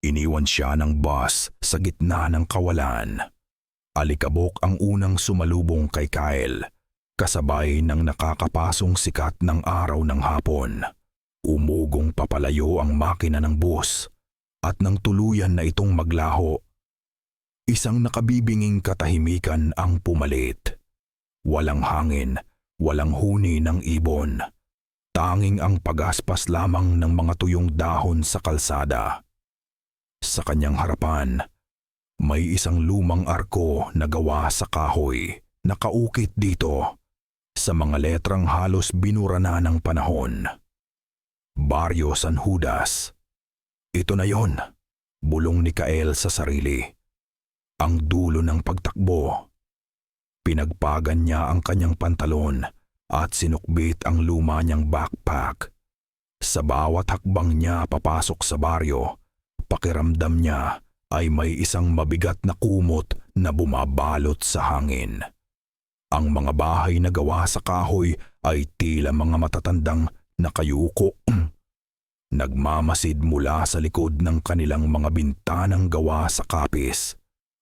Iniwan siya ng bus sa gitna ng kawalan. Alikabok ang unang sumalubong kay Kyle, kasabay ng nakakapasong sikat ng araw ng hapon. Umugong papalayo ang makina ng bus at nang tuluyan na itong maglaho. Isang nakabibinging katahimikan ang pumalit. Walang hangin, walang huni ng ibon. Tanging ang pagaspas lamang ng mga tuyong dahon sa kalsada. Sa kanyang harapan, may isang lumang arko na gawa sa kahoy, nakaukit dito sa mga letrang halos binura na ng panahon. Barrio San Judas. Ito na yon, bulong ni Kyle sa sarili. Ang dulo ng pagtakbo. Pinagpagan niya ang kanyang pantalon at sinukbit ang luma niyang backpack. Sa bawat hakbang niya papasok sa baryo, pakiramdam niya ay may isang mabigat na kumot na bumabalot sa hangin. Ang mga bahay na gawa sa kahoy ay tila mga matatandang nakayuko. Nagmamasid mula sa likod ng kanilang mga bintanang gawa sa kapis.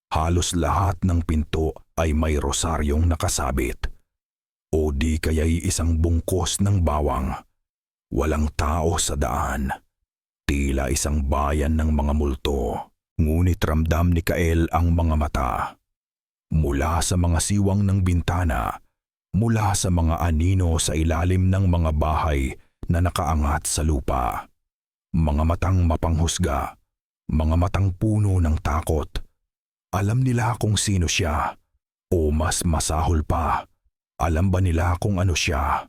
Halos lahat ng pinto ay may rosaryong nakasabit. O di kaya'y isang bungkos ng bawang. Walang tao sa daan. Tila isang bayan ng mga multo. Ngunit ramdam ni Kyle ang mga mata. Mula sa mga siwang ng bintana, mula sa mga anino sa ilalim ng mga bahay na nakaangat sa lupa. Mga matang mapanghusga, mga matang puno ng takot. Alam nila kung sino siya, o mas masahol pa, alam ba nila kung ano siya?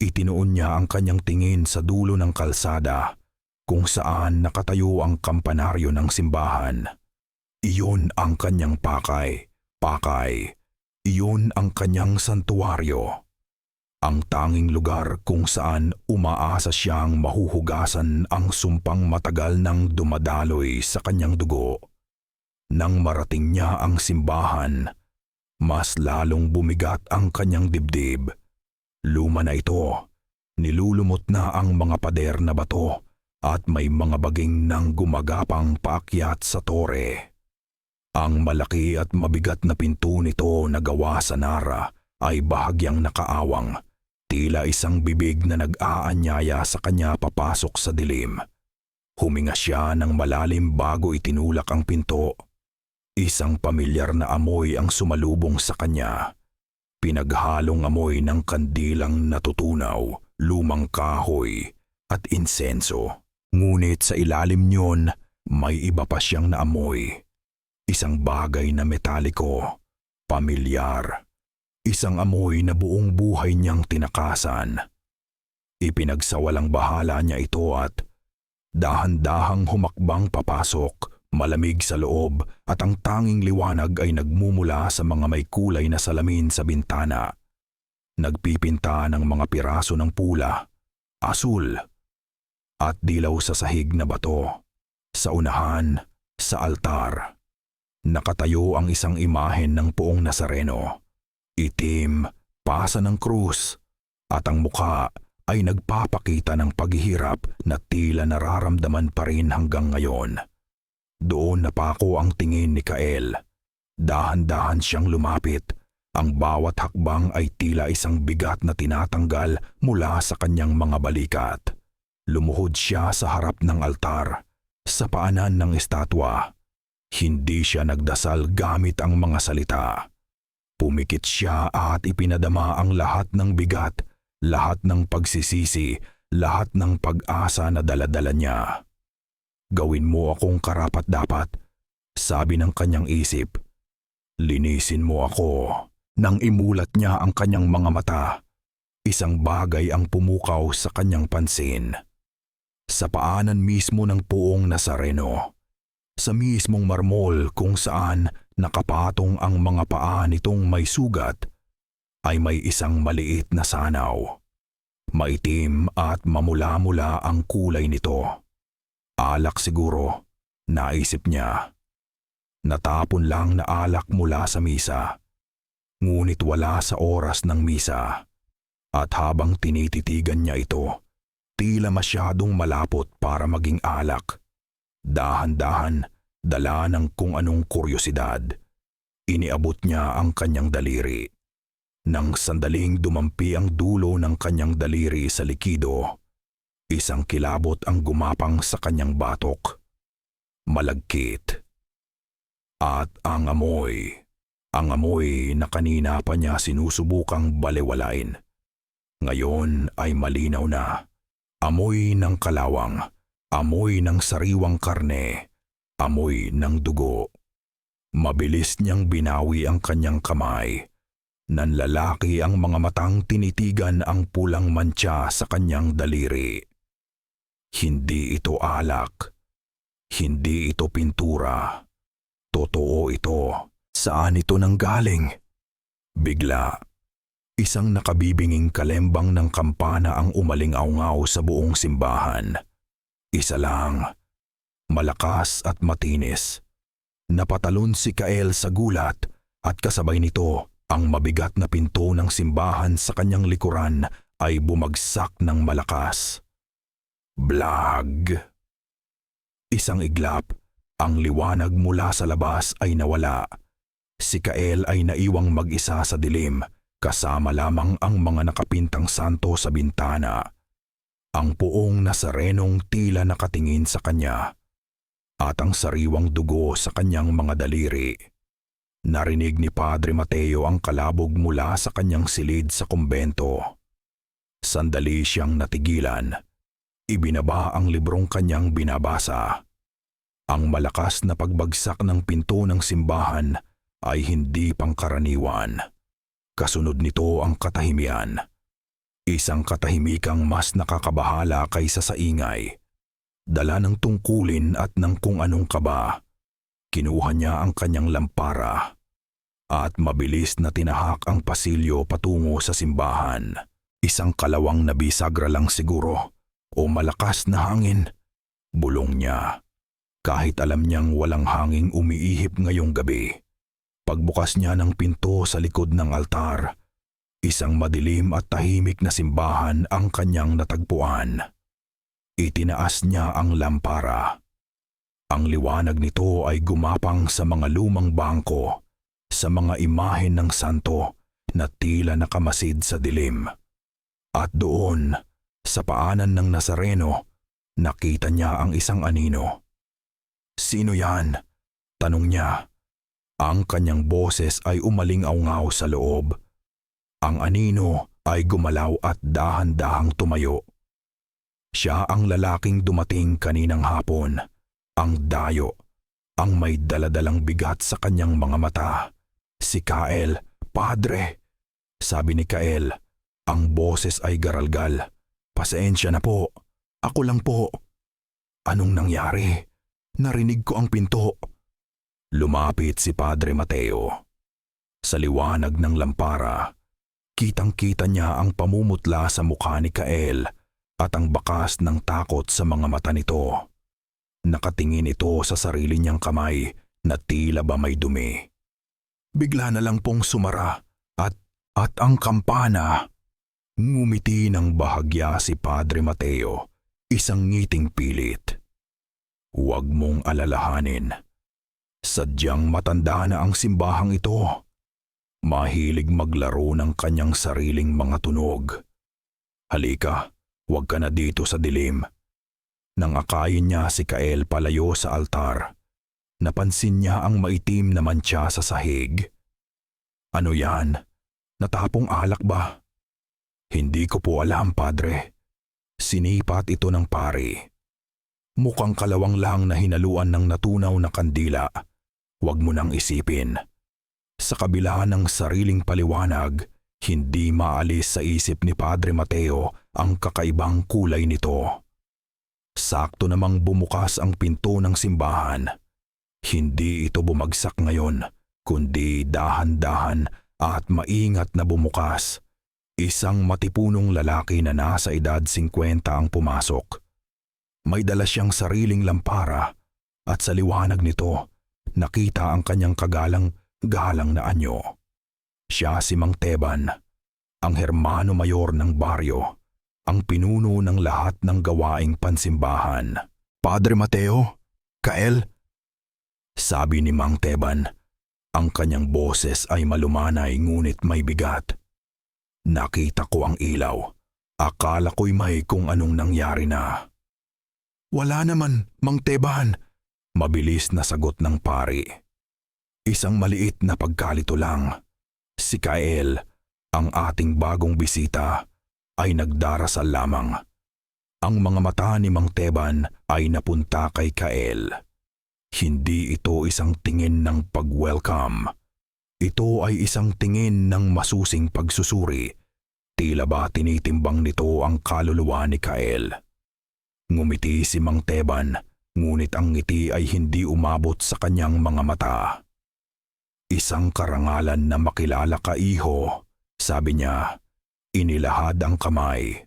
Itinuon niya ang kanyang tingin sa dulo ng kalsada, kung saan nakatayo ang kampanaryo ng simbahan. Iyon ang kanyang pakay. Iyon ang kanyang santuwaryo. Ang tanging lugar kung saan umaasa siyang mahuhugasan ang sumpang matagal nang dumadaloy sa kanyang dugo. Nang marating niya ang simbahan, mas lalong bumigat ang kanyang dibdib. Luma na ito, nilulumot na ang mga pader na bato at may mga baging nang gumagapang paakyat sa tore. Ang malaki at mabigat na pinto nito na gawa sa nara ay bahagyang nakaawang, tila isang bibig na nag-aanyaya sa kanya papasok sa dilim. Huminga siya ng malalim bago itinulak ang pinto. Isang pamilyar na amoy ang sumalubong sa kanya. Pinaghalong amoy ng kandilang natutunaw, lumang kahoy at insenso. Ngunit sa ilalim niyon, may iba pa siyang naamoy. Isang bagay na metaliko, pamilyar. Isang amoy na buong buhay niyang tinakasan. Ipinagsawalang bahala niya ito at dahan-dahang humakbang papasok. Malamig sa loob at ang tanging liwanag ay nagmumula sa mga may kulay na salamin sa bintana. Nagpipinta ng mga piraso ng pula, asul, at dilaw sa sahig na bato. Sa unahan, sa altar, nakatayo ang isang imahen ng Poong Nazareno. Itim, pasa ng krus, at ang mukha ay nagpapakita ng paghihirap na tila nararamdaman pa rin hanggang ngayon. Doon napako ang tingin ni Kyle. Dahan-dahan siyang lumapit. Ang bawat hakbang ay tila isang bigat na tinatanggal mula sa kanyang mga balikat. Lumuhod siya sa harap ng altar, sa paanan ng estatwa. Hindi siya nagdasal gamit ang mga salita. Pumikit siya at ipinadama ang lahat ng bigat, lahat ng pagsisisi, lahat ng pag-asa na dala-dala niya. Gawin mo akong karapat-dapat, sabi ng kanyang isip. Linisin mo ako. Nang imulat niya ang kanyang mga mata, isang bagay ang pumukaw sa kanyang pansin. Sa paanan mismo ng Poong Nazareno, sa mismong marmol kung saan nakapatong ang mga paa nitong may sugat, ay may isang maliit na sanaw. Maitim at mamula-mula ang kulay nito. Alak siguro, naisip niya. Natapon lang na alak mula sa misa. Ngunit wala sa oras ng misa. At habang tinititigan niya ito, tila masyadong malapot para maging alak. Dahan-dahan, dala ng kung anong kuryosidad, iniabot niya ang kanyang daliri. Nang sandaling dumampi ang dulo ng kanyang daliri sa likido, isang kilabot ang gumapang sa kanyang batok. Malagkit. At ang amoy na kanina pa niya sinusubukang balewalain, ngayon ay malinaw na. Amoy ng kalawang, amoy ng sariwang karne, amoy ng dugo. Mabilis niyang binawi ang kanyang kamay. Nanlalaki ang mga matang tinitigan ang pulang mantsa sa kanyang daliri. Hindi ito alak. Hindi ito pintura. Totoo ito. Saan ito nanggaling? Bigla, isang nakabibinging kalembang ng kampana ang umaling-aungaw sa buong simbahan. Isa lang, malakas at matinis. Napatalon si Kael sa gulat at kasabay nito ang mabigat na pinto ng simbahan sa kanyang likuran ay bumagsak ng malakas. Blag! Isang iglap, ang liwanag mula sa labas ay nawala. Si Kael ay naiwang mag-isa sa dilim, kasama lamang ang mga nakapintang santo sa bintana. Ang puong nasarenong tila nakatingin sa kanya, at ang sariwang dugo sa kanyang mga daliri. Narinig ni Padre Mateo ang kalabog mula sa kanyang silid sa kumbento. Sandali siyang natigilan. Ibinaba ang librong kanyang binabasa. Ang malakas na pagbagsak ng pinto ng simbahan ay hindi pangkaraniwan. Kasunod nito ang katahimian. Isang katahimikang mas nakakabahala kaysa sa ingay. Dala ng tungkulin at ng kung anong kaba. Kinuha niya ang kanyang lampara at mabilis na tinahak ang pasilyo patungo sa simbahan. Isang kalawang na bisagra lang siguro o malakas na hangin. Bulong niya. Kahit alam niyang walang hanging umiihip ngayong gabi. Pagbukas niya ng pinto sa likod ng altar, isang madilim at tahimik na simbahan ang kanyang natagpuan. Itinaas niya ang lampara. Ang liwanag nito ay gumapang sa mga lumang bangko, sa mga imahen ng santo na tila nakamasid sa dilim. At doon, sa paanan ng Nazareno, nakita niya ang isang anino. "Sino yan?" tanong niya. Ang kanyang boses ay umaling-aungaw sa loob. Ang anino ay gumalaw at dahan-dahang tumayo. Siya ang lalaking dumating kaninang hapon. Ang dayo, ang may daladalang bigat sa kanyang mga mata. Si Kael, "Padre," sabi ni Kael. Ang boses ay garalgal. "Pasensya na po. Ako lang po." "Anong nangyari? Narinig ko ang pinto." Lumapit si Padre Mateo. Sa liwanag ng lampara, kitang-kita niya ang pamumutla sa mukha ni Kael at ang bakas ng takot sa mga mata nito. Nakatingin ito sa sarili niyang kamay na tila ba may dumi. Bigla na lang pong sumara at ang kampana. Ngumiti ng bahagya si Padre Mateo, isang ngiting pilit. "Huwag mong alalahanin. Sadyang matanda na ang simbahang ito. Mahilig maglaro ng kanyang sariling mga tunog. Halika, huwag ka na dito sa dilim." Nang akayin niya si Kael palayo sa altar, napansin niya ang maitim na mantsa sa sahig. "Ano yan? Natapong alak ba?" "Hindi ko po alam, Padre." Sinipat ito ng pari. "Mukhang kalawang lang na hinaluan ng natunaw na kandila. Huwag mo nang isipin." Sa kabila ng sariling paliwanag, hindi maalis sa isip ni Padre Mateo ang kakaibang kulay nito. Sakto namang bumukas ang pinto ng simbahan. Hindi ito bumagsak ngayon, kundi dahan-dahan at maingat na bumukas. Isang matipunong lalaki na nasa edad 50 ang pumasok. May dala siyang sariling lampara at sa liwanag nito, nakita ang kanyang kagalang-galang na anyo. Siya si Mang Teban, ang hermano mayor ng baryo, ang pinuno ng lahat ng gawaing pansimbahan. "Padre Mateo, Kael? Sabi ni Mang Teban. Ang kanyang boses ay malumanay ngunit may bigat. Nakita ko ang ilaw. Akala ko'y may kung anong nangyari na. Wala naman, Mang Teban. Mabilis na sagot ng pari. Isang maliit na pagkalito lang. Si Kael, ang ating bagong bisita, ay nagdarasal lamang. Ang mga mata ni Mang Teban ay napunta kay Kael. Hindi ito isang tingin ng pag-welcome. Ito ay isang tingin ng masusing pagsusuri. Tila ba tinitimbang nito ang kaluluwa ni Kael. Ngumiti si Mang Teban, ngunit ang ngiti ay hindi umabot sa kanyang mga mata. Isang karangalan na makilala ka, iho, sabi niya. Inilahad ang kamay.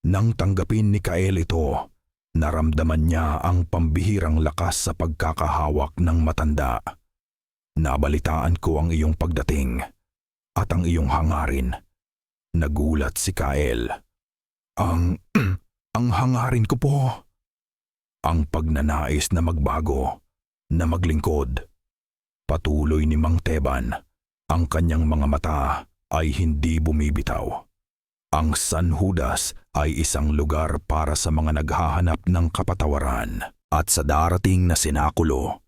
Nang tanggapin ni Kael ito, naramdaman niya ang pambihirang lakas sa pagkakahawak ng matanda. Nabalitaan ko ang iyong pagdating at ang iyong hangarin. Nagulat si Kael. Ang hangarin ko po. Ang pagnanais na magbago, na maglingkod. Patuloy ni Mang Teban, ang kanyang mga mata ay hindi bumibitaw. Ang San Judas ay isang lugar para sa mga naghahanap ng kapatawaran. At sa darating na sinakulo,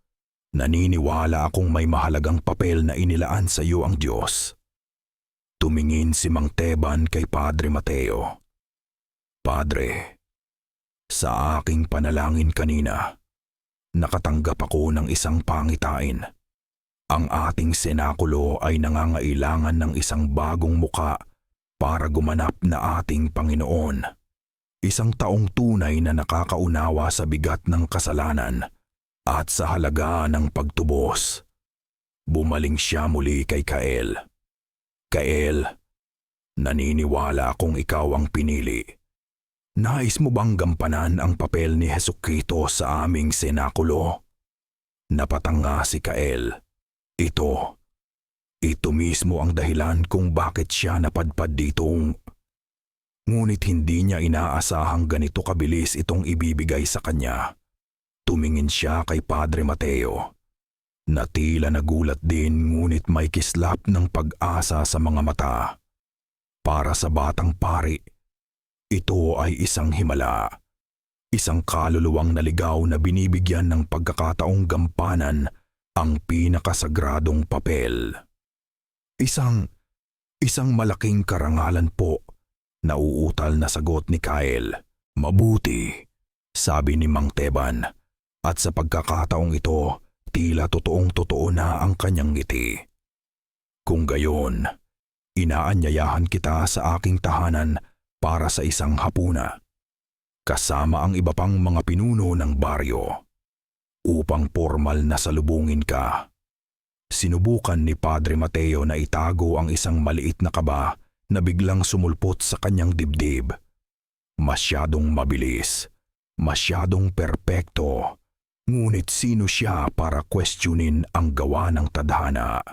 naniniwala akong may mahalagang papel na inilaan sa iyo ang Diyos. Tumingin si Mang Teban kay Padre Mateo. Padre, sa aking panalangin kanina, nakatanggap ako ng isang pangitain. Ang ating senakulo ay nangangailangan ng isang bagong muka para gumanap na ating Panginoon. Isang taong tunay na nakakaunawa sa bigat ng kasalanan at sa halaga ng pagtubos. Bumaling siya muli kay Kael. Kael, naniniwala akong ikaw ang pinili. Nais mo bang gampanan ang papel ni Jesucristo sa aming senakulo? Napatanga si Kael. Ito mismo ang dahilan kung bakit siya napadpad ditong. Ngunit hindi niya inaasahang ganito kabilis itong ibibigay sa kanya. Tumingin siya kay Padre Mateo. Natila nagulat din ngunit may kislap ng pag-asa sa mga mata. Para sa batang pari, ito ay isang himala. Isang kaluluwang naligaw na binibigyan ng pagkakataong gampanan ang pinakasagradong papel. Isang malaking karangalan po, nauutal na sagot ni Kael. Mabuti, sabi ni Mang Teban, at sa pagkakataong ito, tila totoong-totoo na ang kanyang ngiti. Kung gayon, inaanyayahan kita sa aking tahanan para sa isang hapuna, kasama ang iba pang mga pinuno ng baryo, upang formal na salubungin ka. Sinubukan ni Padre Mateo na itago ang isang maliit na kaba na biglang sumulpot sa kanyang dibdib. Masyadong mabilis, masyadong perpekto, ngunit sino siya para questionin ang gawa ng tadhana?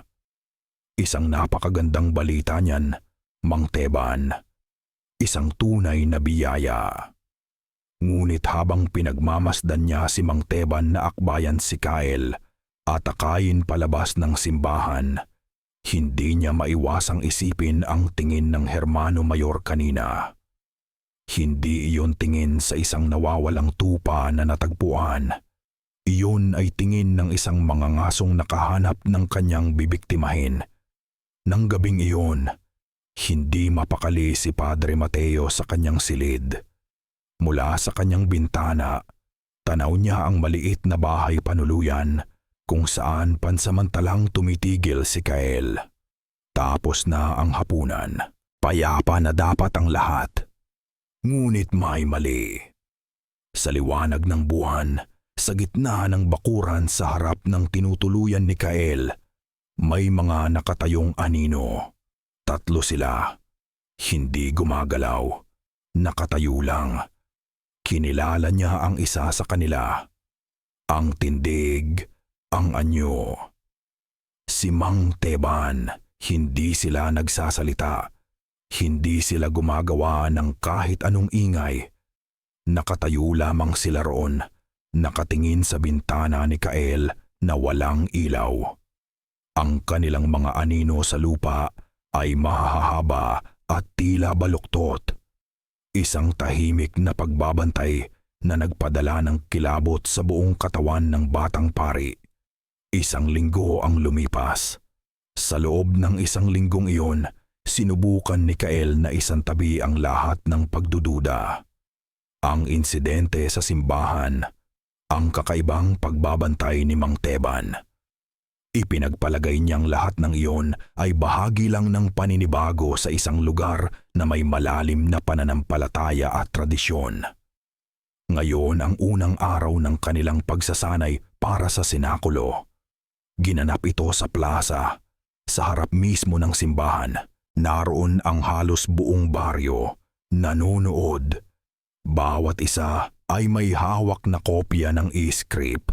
Isang napakagandang balita niyan, Mang Teban. Isang tunay na biyaya. Ngunit habang pinagmamasdan niya si Mang Teban na akbayan si Kael at akayin palabas ng simbahan, hindi niya maiwasang isipin ang tingin ng Hermano Mayor kanina. Hindi iyon tingin sa isang nawawalang tupa na natagpuan. Iyon ay tingin ng isang mangangasong nakahanap ng kanyang bibiktimahin. Nang gabing iyon, hindi mapakali si Padre Mateo sa kanyang silid. Mula sa kanyang bintana, tanaw niya ang maliit na bahay panuluyan kung saan pansamantalang tumitigil si Kael. Tapos na ang hapunan. Payapa na dapat ang lahat. Ngunit may mali. Sa liwanag ng buwan, sa gitna ng bakuran sa harap ng tinutuluyan ni Kael, may mga nakatayong anino. 3 sila. Hindi gumagalaw. Nakatayo lang. Kinilala niya ang isa sa kanila. Ang tindig, ang anyo. Si Mang Teban. Hindi sila nagsasalita. Hindi sila gumagawa ng kahit anong ingay. Nakatayo lamang sila roon, nakatingin sa bintana ni Kael na walang ilaw. Ang kanilang mga anino sa lupa ay mahahaba at tila baluktot. Isang tahimik na pagbabantay na nagpadala ng kilabot sa buong katawan ng batang pari. Isang linggo ang lumipas. Sa loob ng isang linggong iyon, sinubukan ni Kael na isantabi ang lahat ng pagdududa. Ang insidente sa simbahan, ang kakaibang pagbabantay ni Mang Teban. Ipinagpalagay niyang lahat ng iyon ay bahagi lang ng paninibago sa isang lugar na may malalim na pananampalataya at tradisyon. Ngayon ang unang araw ng kanilang pagsasanay para sa sinakulo. Ginanap ito sa plaza, sa harap mismo ng simbahan. Naroon ang halos buong baryo, nanonood. Bawat isa ay may hawak na kopya ng e-script.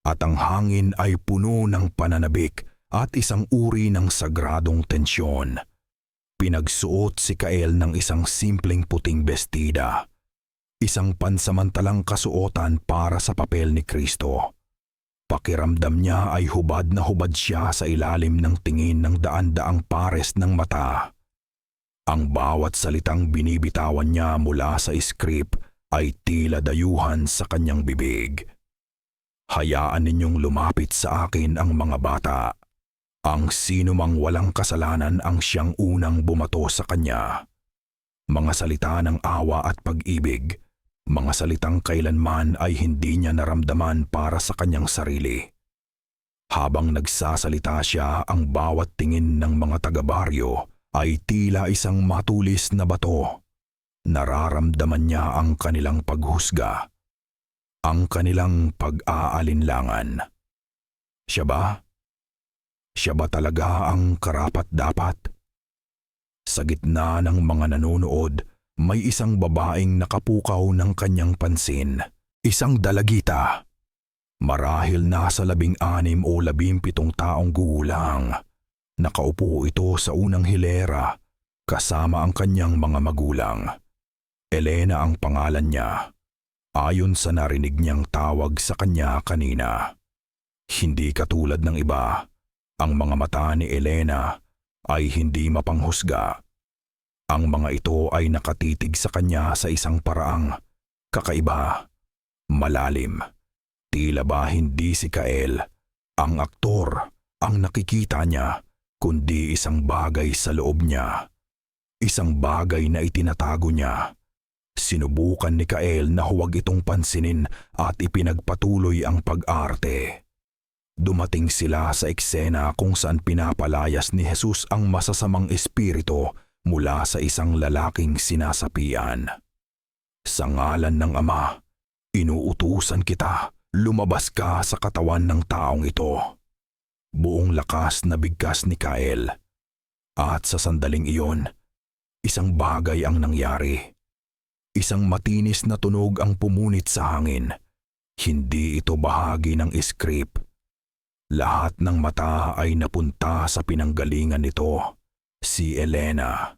At ang hangin ay puno ng pananabik at isang uri ng sagradong tensyon. Pinagsuot si Kael ng isang simpleng puting bestida. Isang pansamantalang kasuotan para sa papel ni Kristo. Pakiramdam niya ay hubad na hubad siya sa ilalim ng tingin ng daan-daang pares ng mata. Ang bawat salitang binibitawan niya mula sa script ay tila dayuhan sa kanyang bibig. Hayaan ninyong lumapit sa akin ang mga bata. Ang sino mang walang kasalanan ang siyang unang bumato sa kanya. Mga salita ng awa at pag-ibig, mga salitang kailanman ay hindi niya naramdaman para sa kanyang sarili. Habang nagsasalita siya, ang bawat tingin ng mga taga-baryo ay tila isang matulis na bato. Nararamdaman niya ang kanilang paghusga. Ang kanilang pag-aalinlangan. Siya ba? Siya ba talaga ang karapat-dapat? Sa gitna ng mga nanonood, may isang babaeng nakapukaw ng kanyang pansin. Isang dalagita. Marahil nasa 16 o 17 taong gulang. Nakaupo ito sa unang hilera, kasama ang kanyang mga magulang. Elena ang pangalan niya. Ayon sa narinig niyang tawag sa kanya kanina. Hindi katulad ng iba, ang mga mata ni Elena ay hindi mapanghusga. Ang mga ito ay nakatitig sa kanya sa isang paraang kakaiba, malalim. Tila ba hindi si Kael, ang aktor, ang nakikita niya, kundi isang bagay sa loob niya. Isang bagay na itinatago niya. Sinubukan ni Kael na huwag itong pansinin at ipinagpatuloy ang pag-arte. Dumating sila sa eksena kung saan pinapalayas ni Jesus ang masasamang espiritu mula sa isang lalaking sinasapian. Sa ngalan ng Ama, inuutusan kita, lumabas ka sa katawan ng taong ito. Buong lakas na bigkas ni Kael. At sa sandaling iyon, isang bagay ang nangyari. Isang matinis na tunog ang pumunit sa hangin. Hindi ito bahagi ng script. Lahat ng mata ay napunta sa pinanggalingan nito, si Elena.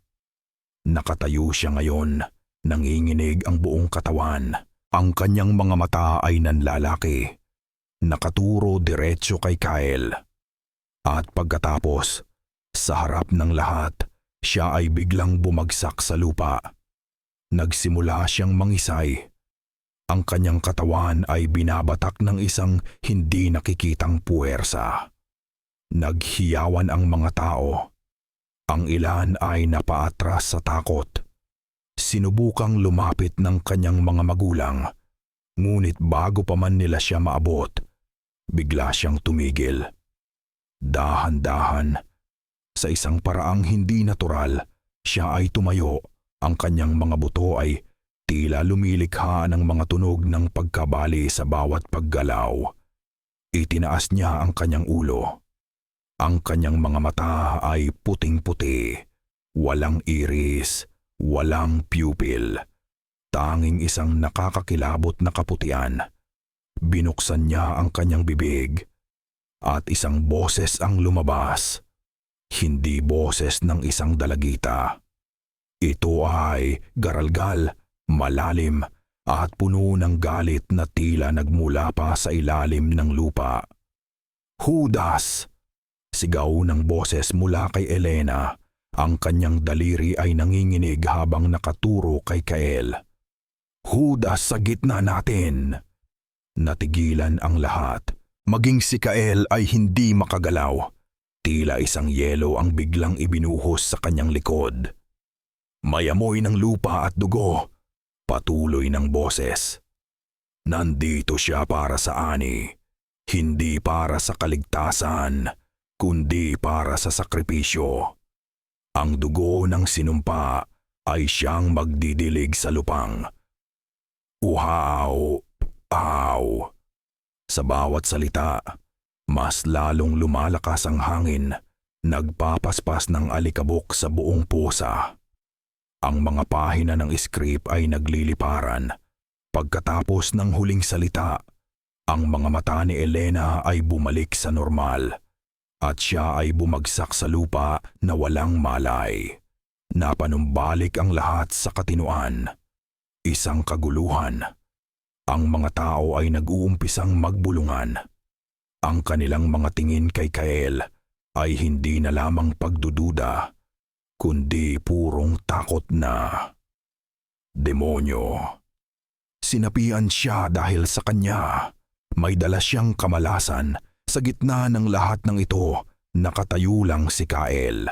Nakatayo siya ngayon, nanginginig ang buong katawan. Ang kanyang mga mata ay nanlalaki. Nakaturo diretso kay Kael. At pagkatapos, sa harap ng lahat, siya ay biglang bumagsak sa lupa. Nagsimula siyang mangisay. Ang kanyang katawan ay binabatak ng isang hindi nakikitang puwersa. Naghiyawan ang mga tao. Ang ilan ay napaatras sa takot. Sinubukang lumapit ng kanyang mga magulang, ngunit bago pa man nila siya maabot, bigla siyang tumigil. Dahan-dahan, sa isang paraang hindi natural, siya ay tumayo. Ang kanyang mga buto ay tila lumilikha ng mga tunog ng pagkabali sa bawat paggalaw. Itinaas niya ang kanyang ulo. Ang kanyang mga mata ay puting-puti, walang iris, walang pupil. Tanging isang nakakakilabot na kaputian. Binuksan niya ang kanyang bibig at isang boses ang lumabas. Hindi boses ng isang dalagita. Ito ay garalgal, malalim at puno ng galit na tila nagmula pa sa ilalim ng lupa. "Judas!" Sigaw ng boses mula kay Elena. Ang kanyang daliri ay nanginginig habang nakaturo kay Kael. "Judas sa gitna natin!" Natigilan ang lahat. Maging si Kael ay hindi makagalaw. Tila isang yelo ang biglang ibinuhos sa kanyang likod. "May amoy ng lupa at dugo," patuloy ng boses. "Nandito siya para sa ani, hindi para sa kaligtasan, kundi para sa sakripisyo. Ang dugo ng sinumpa ay siyang magdidilig sa lupang." Uhaw! Aw! Sa bawat salita, mas lalong lumalakas ang hangin, nagpapaspas ng alikabok sa buong pusa. Ang mga pahina ng script ay nagliliparan. Pagkatapos ng huling salita, ang mga mata ni Elena ay bumalik sa normal at siya ay bumagsak sa lupa na walang malay. Napanumbalik ang lahat sa katinuan. Isang kaguluhan. Ang mga tao ay nag-uumpisang magbulungan. Ang kanilang mga tingin kay Kael ay hindi na lamang pagdududa, kundi purong takot na. Demonyo. Sinapian siya dahil sa kanya. May dala siyang kamalasan. Sa gitna ng lahat ng ito, nakatayo lang si Kael.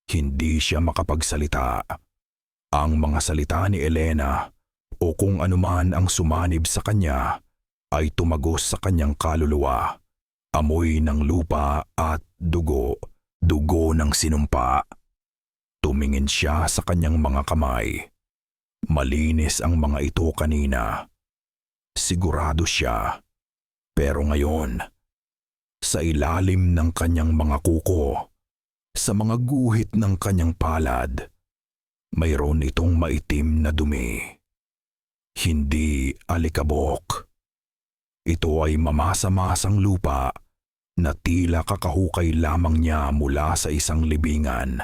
Hindi siya makapagsalita. Ang mga salita ni Elena o kung anuman ang sumanib sa kanya ay tumagos sa kanyang kaluluwa. Amoy ng lupa at dugo, dugo ng sinumpa. Tumingin siya sa kanyang mga kamay. Malinis ang mga ito kanina. Sigurado siya. Pero ngayon, sa ilalim ng kanyang mga kuko, sa mga guhit ng kanyang palad, mayroon itong maitim na dumi. Hindi alikabok. Ito ay mamasa-masang lupa na tila kakahukay lamang niya mula sa isang libingan.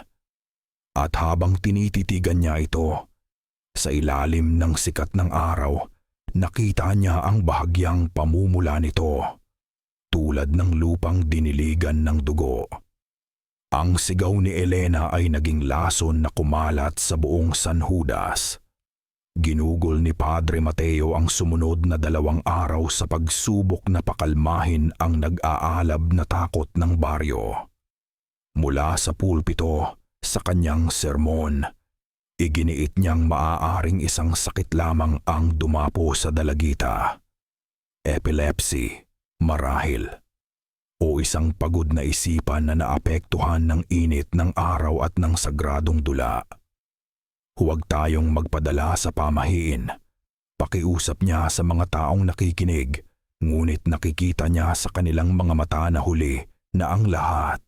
At habang tinititigan niya ito, sa ilalim ng sikat ng araw, nakita niya ang bahagyang pamumula nito, tulad ng lupang diniligan ng dugo. Ang sigaw ni Elena ay naging lason na kumalat sa buong San Judas. Ginugol ni Padre Mateo ang sumunod na 2 araw sa pagsubok na pakalmahin ang nag-aalab na takot ng baryo. Mula sa pulpito, sa kanyang sermon, iginiit niyang maaaring isang sakit lamang ang dumapo sa dalagita. Epilepsy, marahil. O isang pagod na isipan na naapektuhan ng init ng araw at ng sagradong dula. Huwag tayong magpadala sa pamahiin. Pakiusap niya sa mga taong nakikinig, ngunit nakikita niya sa kanilang mga mata na huli na ang lahat.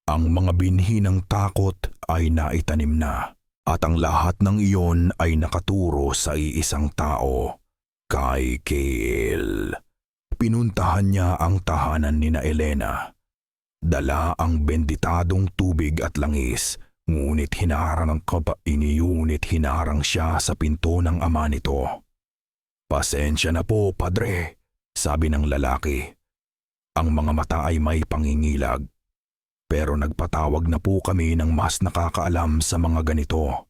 Ang mga binhi ng takot ay naitanim na, at ang lahat ng iyon ay nakaturo sa iisang tao, kay Kael. Pinuntahan niya ang tahanan ni na Elena. Dala ang benditadong tubig at langis, ngunit hinarang siya sa pinto ng ama nito. "Pasensya na po, padre," sabi ng lalaki. Ang mga mata ay may pangingilag. "Pero nagpatawag na po kami ng mas nakakaalam sa mga ganito."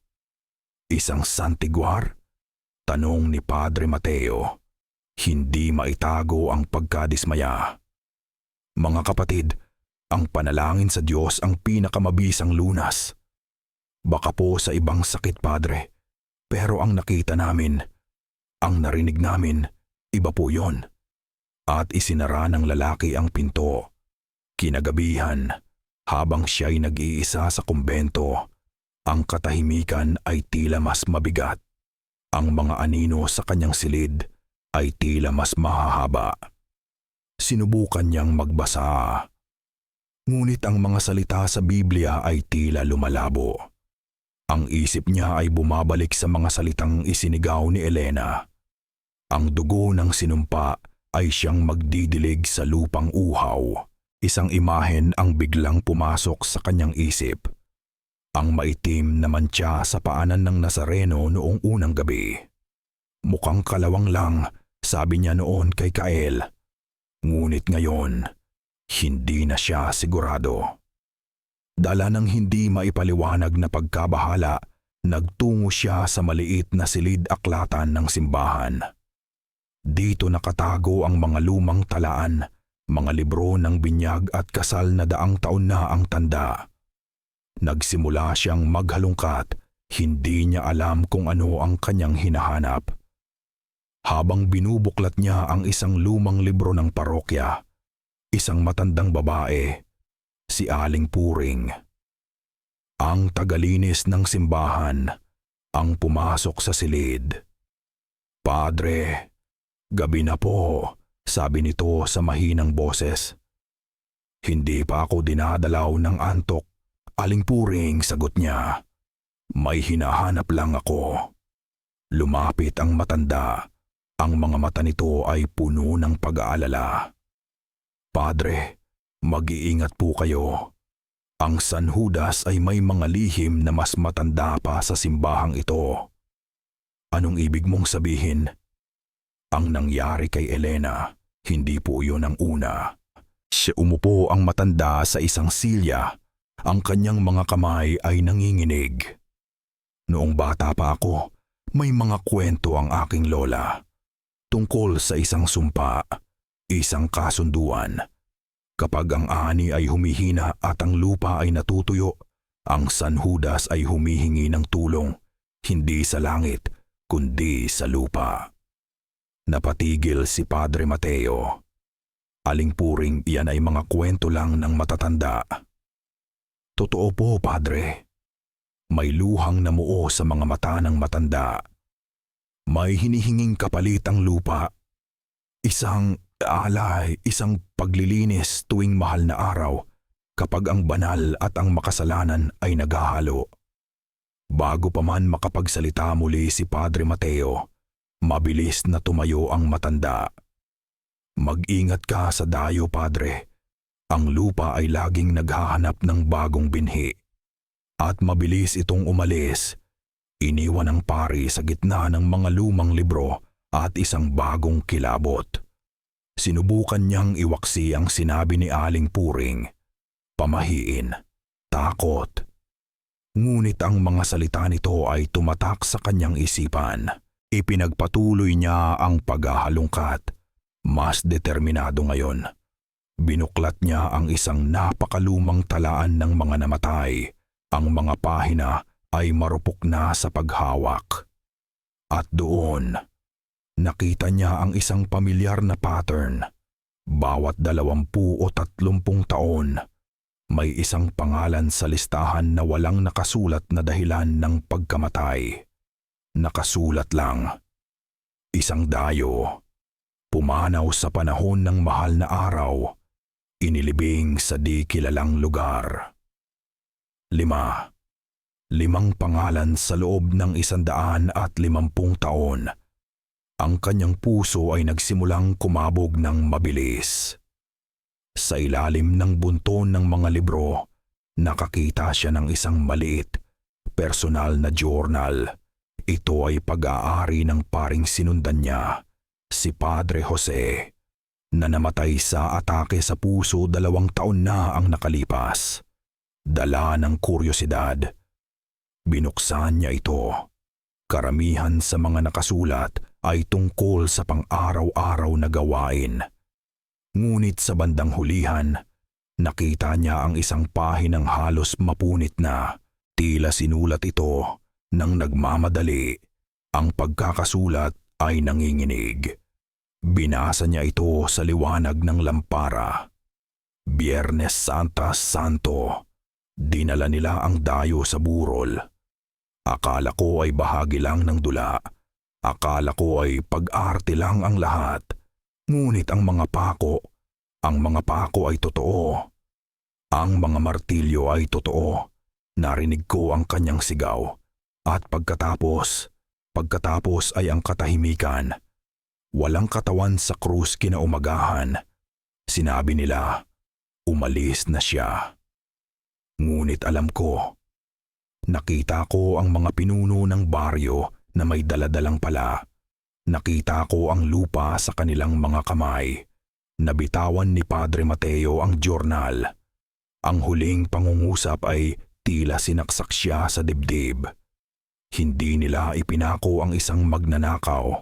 "Isang santiguar?" tanong ni Padre Mateo. Hindi maitago ang pagkadismaya. "Mga kapatid, ang panalangin sa Diyos ang pinakamabisang lunas. Baka po sa ibang sakit, padre, pero ang nakita namin, ang narinig namin, iba po yon." At isinara ng lalaki ang pinto. Kinagabihan, habang siya'y nag-iisa sa kumbento, ang katahimikan ay tila mas mabigat. Ang mga anino sa kanyang silid ay tila mas mahahaba. Sinubukan niyang magbasa. Ngunit ang mga salita sa Biblia ay tila lumalabo. Ang isip niya ay bumabalik sa mga salitang isinigaw ni Elena. Ang dugo ng sinumpa ay siyang magdidilig sa lupang uhaw. Isang imahen ang biglang pumasok sa kanyang isip. Ang maitim na mantsa sa paanan ng Nazareno noong unang gabi. Mukhang kalawang lang, sabi niya noon kay Kael. Ngunit ngayon, hindi na siya sigurado. Dala ng hindi maipaliwanag na pagkabahala, nagtungo siya sa maliit na silid-aklatan ng simbahan. Dito nakatago ang mga lumang talaan, mga libro ng binyag at kasal na daang taon na ang tanda. Nagsimula siyang maghalungkat, hindi niya alam kung ano ang kanyang hinahanap. Habang binubuklat niya ang isang lumang libro ng parokya, isang matandang babae, si Aling Puring, ang tagalinis ng simbahan, ang pumasok sa silid. "Padre, gabi na po," sabi nito sa mahinang boses. "Hindi pa ako dinadalaw ng antok, Aling Puring," sagot niya. "May hinahanap lang ako." Lumapit ang matanda. Ang mga mata nito ay puno ng pag-aalala. "Padre, mag-iingat po kayo. Ang San Judas ay may mga lihim na mas matanda pa sa simbahang ito." "Anong ibig mong sabihin?" "Ang nangyari kay Elena, hindi po yun ang una." Umupo ang matanda sa isang silya. Ang kanyang mga kamay ay nanginginig. "Noong bata pa ako, may mga kwento ang aking lola. Tungkol sa isang sumpa, isang kasunduan. Kapag ang ani ay humihina at ang lupa ay natutuyo, ang San Judas ay humihingi ng tulong, hindi sa langit, kundi sa lupa." Napatigil si Padre Mateo. "Aling Puring, iyan ay mga kwento lang ng matatanda." "Totoo po, Padre." May luhang namuo sa mga mata ng matanda. "May hinihinging kapalit ang lupa. Isang alay, isang paglilinis tuwing mahal na araw kapag ang banal at ang makasalanan ay naghahalo." Bago pa man makapagsalita muli si Padre Mateo, mabilis na tumayo ang matanda. "Mag-ingat ka sa dayo, Padre. Ang lupa ay laging naghahanap ng bagong binhi. At mabilis itong umalis. Iniwan ang pari sa gitna ng mga lumang libro at isang bagong kilabot." Sinubukan niyang iwaksi ang sinabi ni Aling Puring. Pamahiin, takot. Ngunit ang mga salita nito ay tumatak sa kanyang isipan. Ipinagpatuloy niya ang paghahalungkat. Mas determinado ngayon. Binuklat niya ang isang napakalumang talaan ng mga namatay. Ang mga pahina ay marupok na sa paghawak. At doon, nakita niya ang isang pamilyar na pattern. Bawat 20 o 30 taon, may isang pangalan sa listahan na walang nakasulat na dahilan ng pagkamatay. Nakasulat lang, isang dayo, pumanaw sa panahon ng mahal na araw, inilibing sa di kilalang lugar. 5 pangalan sa loob ng 150 taon. Ang kanyang puso ay nagsimulang kumabog ng mabilis. Sa ilalim ng bunton ng mga libro, nakakita siya ng isang maliit, personal na journal. Ito ay pag-aari ng paring sinundan niya, si Padre Jose, na namatay sa atake sa puso 2 taon na ang nakalipas. Dala ng kuryosidad, binuksan niya ito. Karamihan sa mga nakasulat ay tungkol sa pang-araw-araw na gawain. Ngunit sa bandang hulihan, nakita niya ang isang pahinang halos mapunit na. Tila sinulat ito nang nagmamadali. Ang pagkakasulat ay nanginginig. Binasa niya ito sa liwanag ng lampara. Biyernes Santa Santo. Dinala nila ang dayo sa burol. Akala ko ay bahagi lang ng dula. Akala ko ay pag-arte lang ang lahat. Ngunit ang mga pako ay totoo. Ang mga martilyo ay totoo. Narinig ko ang kanyang sigaw. At pagkatapos ay ang katahimikan. Walang katawan sa krus kinaumagahan. Sinabi nila, umalis na siya. Ngunit alam ko, nakita ko ang mga pinuno ng baryo na may daladalang pala. Nakita ko ang lupa sa kanilang mga kamay. Nabitawan ni Padre Mateo ang journal. Ang huling pangungusap ay tila sinaksak siya sa dibdib. Hindi nila ipinako ang isang magnanakaw.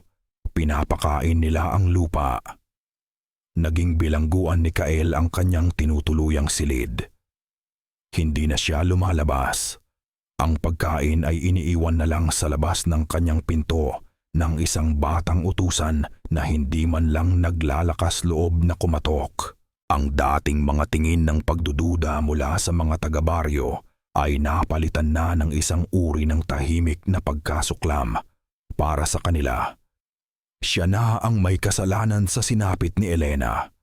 Pinapakain nila ang lupa. Naging bilangguan ni Kael ang kanyang tinutuluyang silid. Hindi na siya lumalabas. Ang pagkain ay iniiwan na lang sa labas ng kanyang pinto ng isang batang utusan na hindi man lang naglalakas loob na kumatok. Ang dating mga tingin ng pagdududa mula sa mga taga-baryo ay napalitan na ng isang uri ng tahimik na pagkasuklam para sa kanila. Siya na ang may kasalanan sa sinapit ni Elena.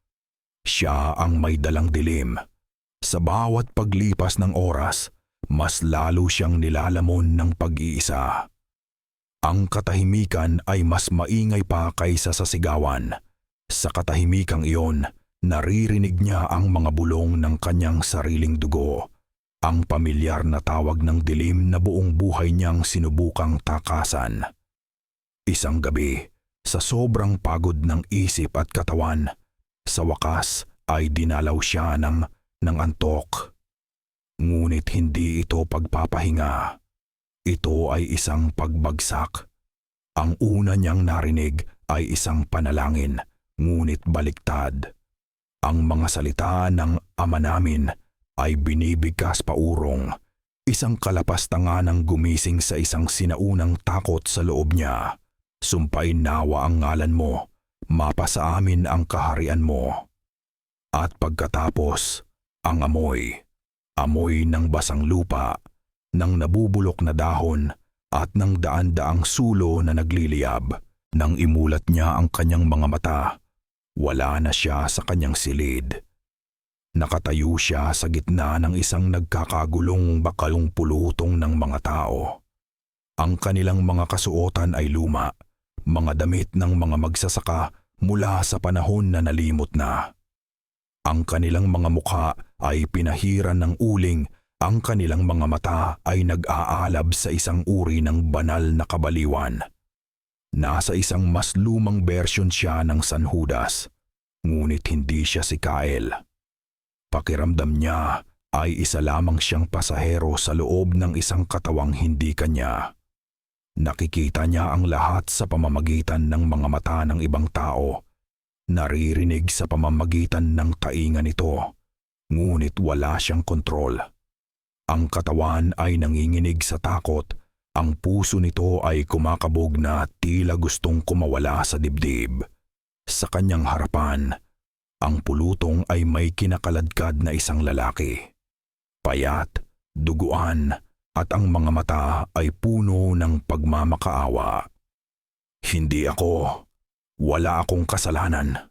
Siya ang may dalang dilim. Sa bawat paglipas ng oras, mas lalo siyang nilalamon ng pag-iisa. Ang katahimikan ay mas maingay pa kaysa sa sigawan. Sa katahimikang iyon, naririnig niya ang mga bulong ng kanyang sariling dugo. Ang pamilyar na tawag ng dilim na buong buhay niyang sinubukang takasan. Isang gabi, sa sobrang pagod ng isip at katawan, sa wakas ay dinalaw siya ng antok. Ngunit hindi ito pagpapahinga. Ito ay isang pagbagsak. Ang una niyang narinig ay isang panalangin, ngunit baliktad. Ang mga salita ng Ama Namin ay binibigkas pa urong. Isang kalapastanganang gumising sa isang sinaunang takot sa loob niya. Sumpain nawa ang ngalan mo, mapa sa amin ang kaharian mo. At pagkatapos, ang amoy ng basang lupa, ng nabubulok na dahon at ng daan-daang sulo na nagliliyab. Nang imulat niya ang kanyang mga mata, wala na siya sa kanyang silid. Nakatayo siya sa gitna ng isang nagkakagulong bakalong pulutong ng mga tao. Ang kanilang mga kasuotan ay luma, mga damit ng mga magsasaka mula sa panahon na nalimot na. Ang kanilang mga mukha ay pinahiran ng uling, ang kanilang mga mata ay nag-aalab sa isang uri ng banal na kabaliwan. Nasa isang mas lumang bersyon siya ng San Judas, ngunit hindi siya si Kael. Pakiramdam niya ay isa lamang siyang pasahero sa loob ng isang katawang hindi kanya. Nakikita niya ang lahat sa pamamagitan ng mga mata ng ibang tao. Naririnig sa pamamagitan ng taingan nito, ngunit wala siyang kontrol. Ang katawan ay nanginginig sa takot, ang puso nito ay kumakabog na tila gustong kumawala sa dibdib. Sa kanyang harapan, ang pulutong ay may kinakaladkad na isang lalaki. Payat, duguan, at ang mga mata ay puno ng pagmamakaawa. Hindi ako. Wala akong kasalanan.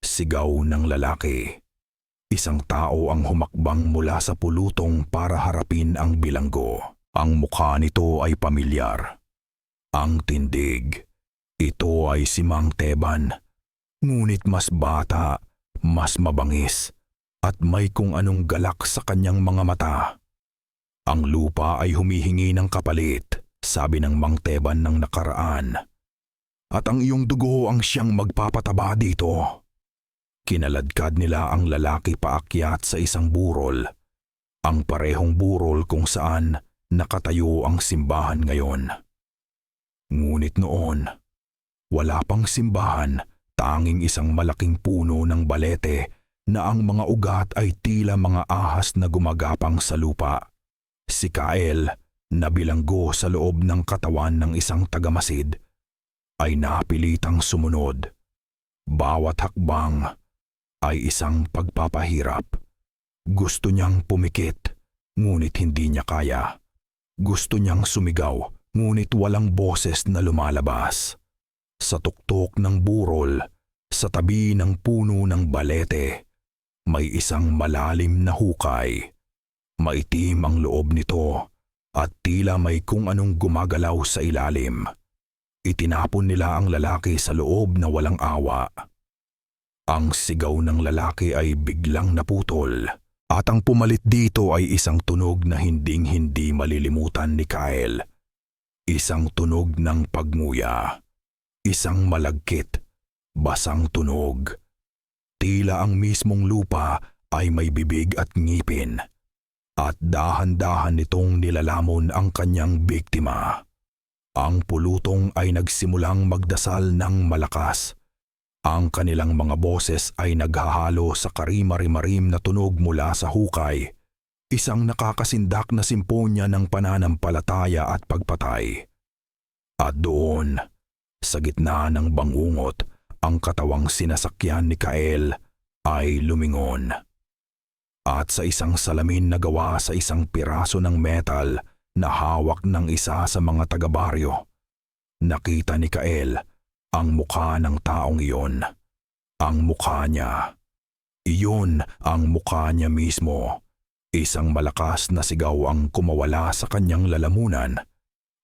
Sigaw ng lalaki. Isang tao ang humakbang mula sa pulutong para harapin ang bilanggo. Ang mukha nito ay pamilyar. Ang tindig. Ito ay si Mang Teban. Ngunit mas bata, mas mabangis, at may kung anong galak sa kanyang mga mata. Ang lupa ay humihingi ng kapalit, sabi ng Mang Teban ng nakaraan. At ang iyong dugo ang siyang magpapataba dito. Kinaladkad nila ang lalaki paakyat sa isang burol. Ang parehong burol kung saan nakatayo ang simbahan ngayon. Ngunit noon, wala pang simbahan, tanging isang malaking puno ng balete na ang mga ugat ay tila mga ahas na gumagapang sa lupa. Si Kael, na bilanggo sa loob ng katawan ng isang tagamasid, ay napilitang sumunod. Bawat hakbang ay isang pagpapahirap. Gusto niyang pumikit, ngunit hindi niya kaya. Gusto niyang sumigaw, ngunit walang boses na lumalabas. Sa tuktok ng burol, sa tabi ng puno ng balete, may isang malalim na hukay. Maitim ang loob nito at tila may kung anong gumagalaw sa ilalim. Itinapon nila ang lalaki sa loob na walang awa. Ang sigaw ng lalaki ay biglang naputol at ang pumalit dito ay isang tunog na hinding-hindi malilimutan ni Kael. Isang tunog ng pagnguya. Isang malagkit, basang tunog. Tila ang mismong lupa ay may bibig at ngipin. At dahan-dahan nitong nilalamon ang kanyang biktima. Ang pulutong ay nagsimulang magdasal ng malakas. Ang kanilang mga boses ay naghahalo sa karimari-marim na tunog mula sa hukay. Isang nakakasindak na simponya ng pananampalataya at pagpatay. At doon, sa gitna ng bangungot, ang katawang sinasakyan ni Kael ay lumingon. At sa isang salamin na gawa sa isang piraso ng metal na hawak ng isa sa mga taga-baryo, nakita ni Kael ang mukha ng taong iyon. Ang mukha niya. Iyon ang mukha niya mismo. Isang malakas na sigaw ang kumawala sa kanyang lalamunan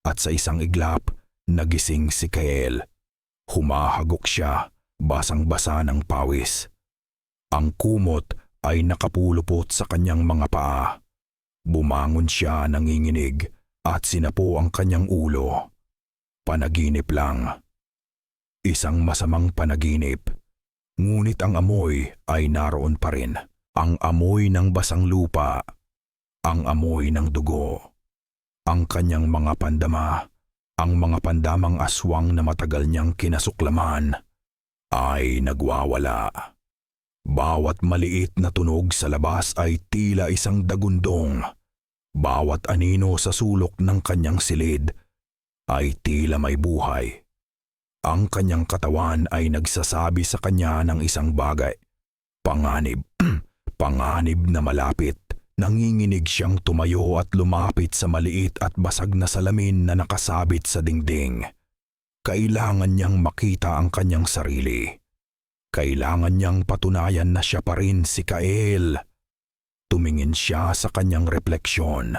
at sa isang iglap, nagising si Kael. Humahagok siya, basang-basa ng pawis. Ang kumot ay nakapulupot sa kanyang mga paa. Bumangon siya nanginginig at sinapo ang kanyang ulo. Panaginip lang. Isang masamang panaginip. Ngunit ang amoy ay naroon pa rin. Ang amoy ng basang lupa. Ang amoy ng dugo. Ang kanyang mga pandama. Ang mga pandamang aswang na matagal niyang kinasuklaman ay nagwawala. Bawat maliit na tunog sa labas ay tila isang dagundong. Bawat anino sa sulok ng kanyang silid ay tila may buhay. Ang kanyang katawan ay nagsasabi sa kanya ng isang bagay. Panganib. Panganib na malapit. Nanginginig siyang tumayo at lumapit sa maliit at basag na salamin na nakasabit sa dingding. Kailangan niyang makita ang kanyang sarili. Kailangan niyang patunayan na siya pa rin si Kael. Tumingin siya sa kanyang refleksyon.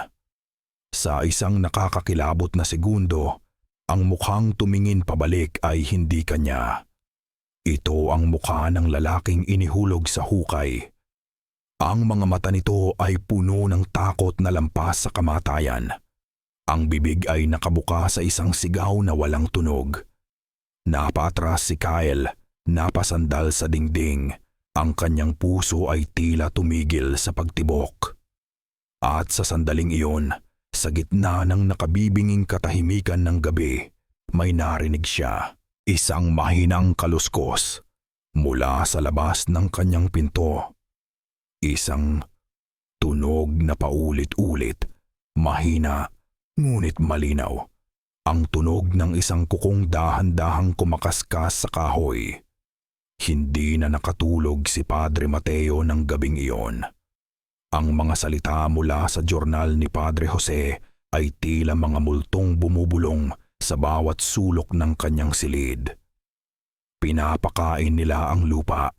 Sa isang nakakakilabot na segundo, ang mukhang tumingin pabalik ay hindi kanya. Ito ang mukha ng lalaking inihulog sa hukay. Ang mga mata nito ay puno ng takot na lampas sa kamatayan. Ang bibig ay nakabuka sa isang sigaw na walang tunog. Napatras si Kael, napasandal sa dingding. Ang kanyang puso ay tila tumigil sa pagtibok. At sa sandaling iyon, sa gitna ng nakabibinging katahimikan ng gabi, may narinig siya. Isang mahinang kaluskos mula sa labas ng kanyang pinto. Isang tunog na paulit-ulit, mahina, ngunit malinaw. Ang tunog ng isang kukong dahan-dahang kumakaskas sa kahoy. Hindi na nakatulog si Padre Mateo ng gabing iyon. Ang mga salita mula sa journal ni Padre Jose ay tila mga multong bumubulong sa bawat sulok ng kanyang silid. Pinapakain nila ang lupa.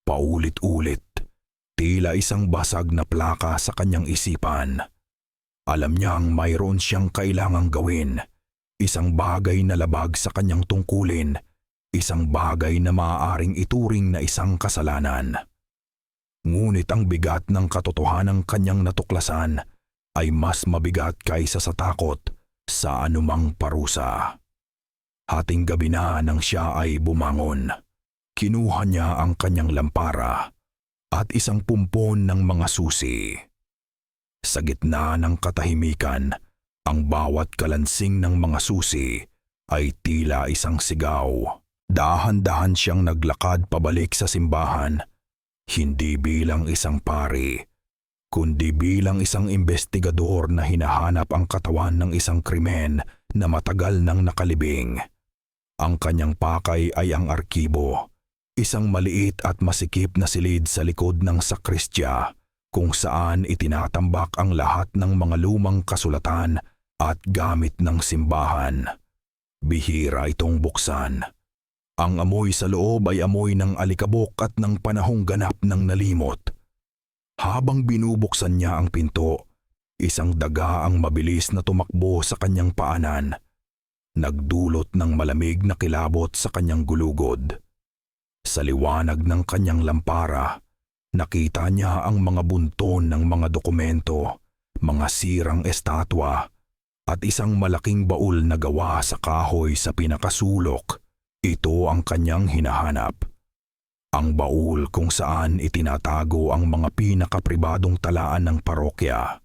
Paulit-ulit. Tila isang basag na plaka sa kanyang isipan. Alam niyang mayroon siyang kailangang gawin. Isang bagay na labag sa kanyang tungkulin. Isang bagay na maaaring ituring na isang kasalanan. Ngunit ang bigat ng katotohanang kanyang natuklasan ay mas mabigat kaysa sa takot sa anumang parusa. Hating gabi na nang siya ay bumangon. Kinuha niya ang kanyang lampara at isang pumpon ng mga susi. Sa gitna ng katahimikan, ang bawat kalansing ng mga susi ay tila isang sigaw. Dahan-dahan siyang naglakad pabalik sa simbahan, hindi bilang isang pari, kundi bilang isang investigador na hinahanap ang katawan ng isang krimen na matagal nang nakalibing. Ang kanyang pakay ay ang arkibo. Isang maliit at masikip na silid sa likod ng sakristya kung saan itinatambak ang lahat ng mga lumang kasulatan at gamit ng simbahan. Bihira itong buksan. Ang amoy sa loob ay amoy ng alikabok at ng panahong ganap ng nalimot. Habang binubuksan niya ang pinto, isang daga ang mabilis na tumakbo sa kanyang paanan. Nagdulot ng malamig na kilabot sa kanyang gulugod. Sa liwanag ng kanyang lampara, nakita niya ang mga bunton ng mga dokumento, mga sirang estatwa, at isang malaking baul na gawa sa kahoy sa pinakasulok Ito ang kanyang hinahanap. Ang baul kung saan itinatago ang mga pinakapribadong talaan ng parokya.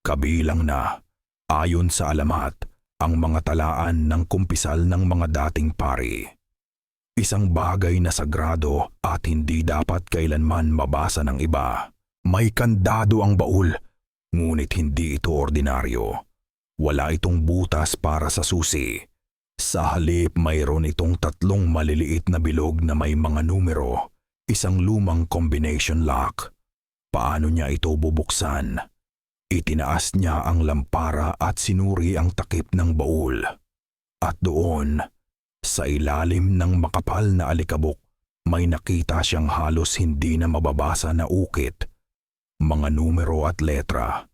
Kabilang na, ayon sa alamat, ang mga talaan ng kumpisal ng mga dating pari. Isang bagay na sagrado at hindi dapat kailanman mabasa ng iba. May kandado ang baul, ngunit hindi ito ordinaryo. Wala itong butas para sa susi. Sa halip mayroon itong 3 maliliit na bilog na may mga numero, isang lumang combination lock. Paano niya ito bubuksan? Itinaas niya ang lampara at sinuri ang takip ng baul. At doon, sa ilalim ng makapal na alikabok, may nakita siyang halos hindi na mababasa na ukit. Mga numero at letra,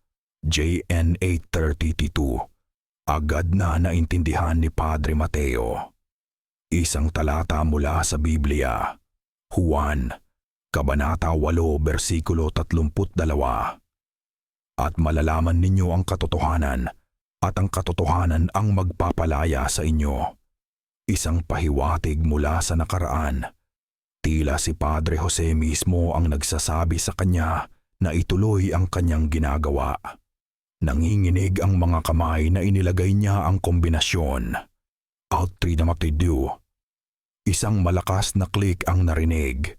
JN 832. Agad na naintindihan ni Padre Mateo. Isang talata mula sa Biblia, Juan, Kabanata 8, versikulo 32. At malalaman ninyo ang katotohanan, at ang katotohanan ang magpapalaya sa inyo. Isang pahiwatig mula sa nakaraan. Tila si Padre Jose mismo ang nagsasabi sa kanya na ituloy ang kanyang ginagawa. Nanginginig ang mga kamay na inilagay niya ang kombinasyon. Outridamatidu. Isang malakas na klik ang narinig.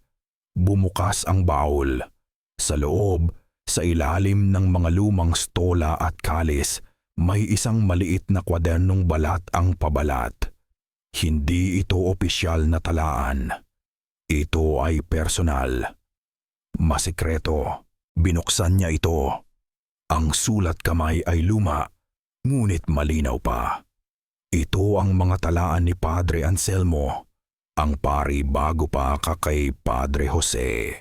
Bumukas ang baul. Sa loob, sa ilalim ng mga lumang stola at kalis, may isang maliit na kwadernong balat ang pabalat. Hindi ito opisyal na talaan. Ito ay personal. Masikreto. Binuksan niya ito. Ang sulat kamay ay luma, ngunit malinaw pa. Ito ang mga talaan ni Padre Anselmo, ang pari bago pa kay Padre Jose.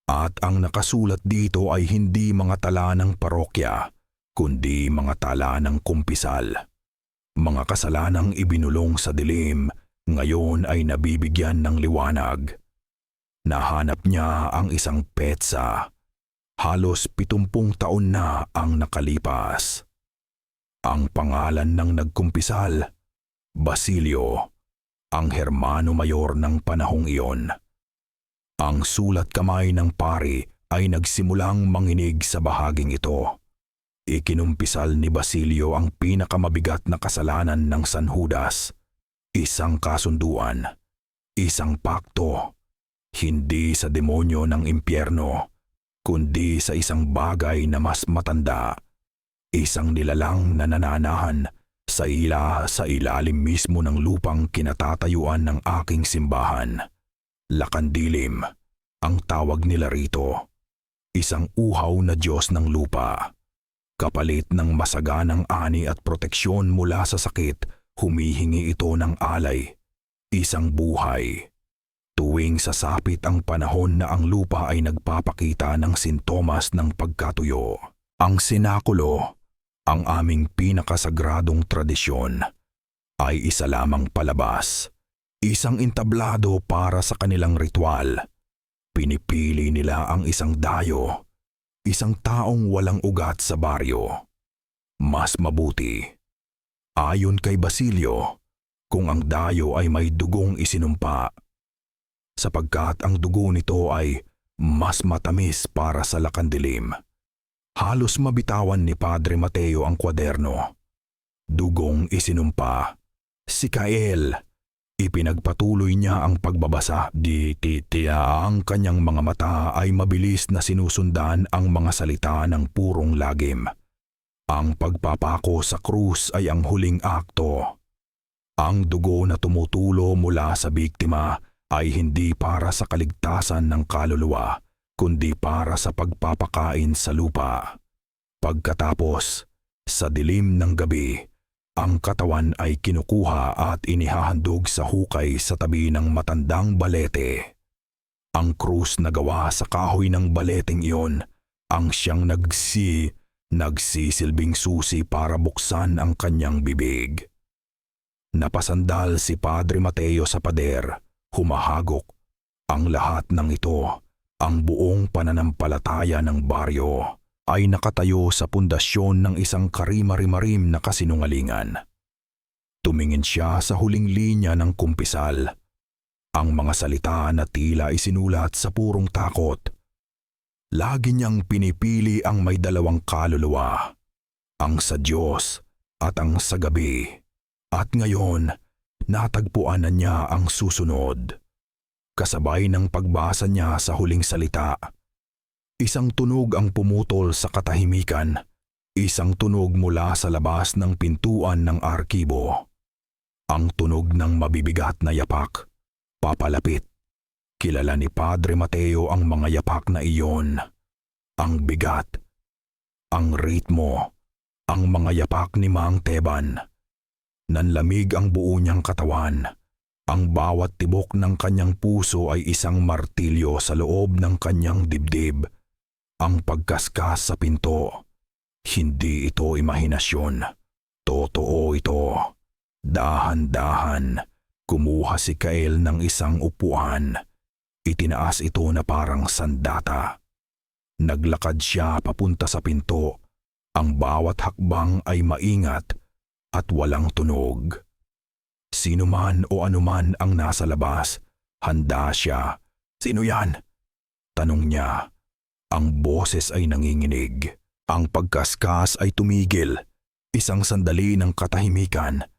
At ang nakasulat dito ay hindi mga tala ng parokya, kundi mga tala ng kumpisal. Mga kasalanang ibinulong sa dilim, ngayon ay nabibigyan ng liwanag. Nahanap niya ang isang petsa. Halos 70 taon na ang nakalipas. Ang pangalan ng nagkumpisal, Basilio, ang Hermano Mayor ng panahong iyon. Ang sulat kamay ng pari ay nagsimulang manginig sa bahaging ito. Ikinumpisal ni Basilio ang pinakamabigat na kasalanan ng San Judas. Isang kasunduan, isang pakto, hindi sa demonyo ng impyerno, kundi sa isang bagay na mas matanda, isang nilalang na nananahan sa ilalim mismo ng lupang kinatatayuan ng aking simbahan. Lakandilim, ang tawag nila rito. Isang uhaw na Diyos ng lupa. Kapalit ng masaganang ani at proteksyon mula sa sakit, humihingi ito ng alay, isang buhay. Tuwing sasapit ang panahon na ang lupa ay nagpapakita ng sintomas ng pagkatuyo. Ang sinakulo, ang aming pinakasagradong tradisyon, ay isa lamang palabas. Isang entablado para sa kanilang ritual. Pinipili nila ang isang dayo, isang taong walang ugat sa baryo. Mas mabuti, ayon kay Basilio, kung ang dayo ay may dugong isinumpa, sapagkat ang dugo nito ay mas matamis para sa lakandilim. Halos mabitawan ni Padre Mateo ang kwaderno. Dugong isinumpa. Si Kael. Ipinagpatuloy niya ang pagbabasa. Ang kanyang mga mata ay mabilis na sinusundan ang mga salita ng purong lagim. Ang pagpapako sa krus ay ang huling akto. Ang dugo na tumutulo mula sa biktima ay hindi para sa kaligtasan ng kaluluwa, kundi para sa pagpapakain sa lupa. Pagkatapos, sa dilim ng gabi, ang katawan ay kinukuha at inihahandog sa hukay sa tabi ng matandang balete. Ang krus na gawa sa kahoy ng baleteng iyon ang siyang nagsisilbing susi para buksan ang kanyang bibig. Napasandal si Padre Mateo sa pader. Humahagok. Ang lahat ng ito, ang buong pananampalataya ng baryo, ay nakatayo sa pundasyon ng isang karimari-marim na kasinungalingan. Tumingin siya sa huling linya ng kumpisal. Ang mga salita na tila isinulat sa purong takot. Lagi niyang pinipili ang may dalawang kaluluwa, ang sa Diyos at ang sa gabi. At ngayon, natagpuan na niya ang susunod. Kasabay ng pagbasa niya sa huling salita, isang tunog ang pumutol sa katahimikan, isang tunog mula sa labas ng pintuan ng arkibo. Ang tunog ng mabibigat na yapak, papalapit. Kilala ni Padre Mateo ang mga yapak na iyon. Ang bigat, ang ritmo, ang mga yapak ni Mang Teban. Nanlamig ang buo niyang katawan. Ang bawat tibok ng kanyang puso ay isang martilyo sa loob ng kanyang dibdib. Ang pagkaskas sa pinto, hindi ito imahinasyon. Totoo ito. Dahan-dahan, kumuha si Kael ng isang upuan. Itinaas ito na parang sandata. Naglakad siya papunta sa pinto. Ang bawat hakbang ay maingat at walang tunog. Sino man o anuman ang nasa labas, handa siya. Sino yan? Tanong niya. Ang boses ay nanginginig. Ang pagkaskas ay tumigil. Isang sandali ng katahimikan.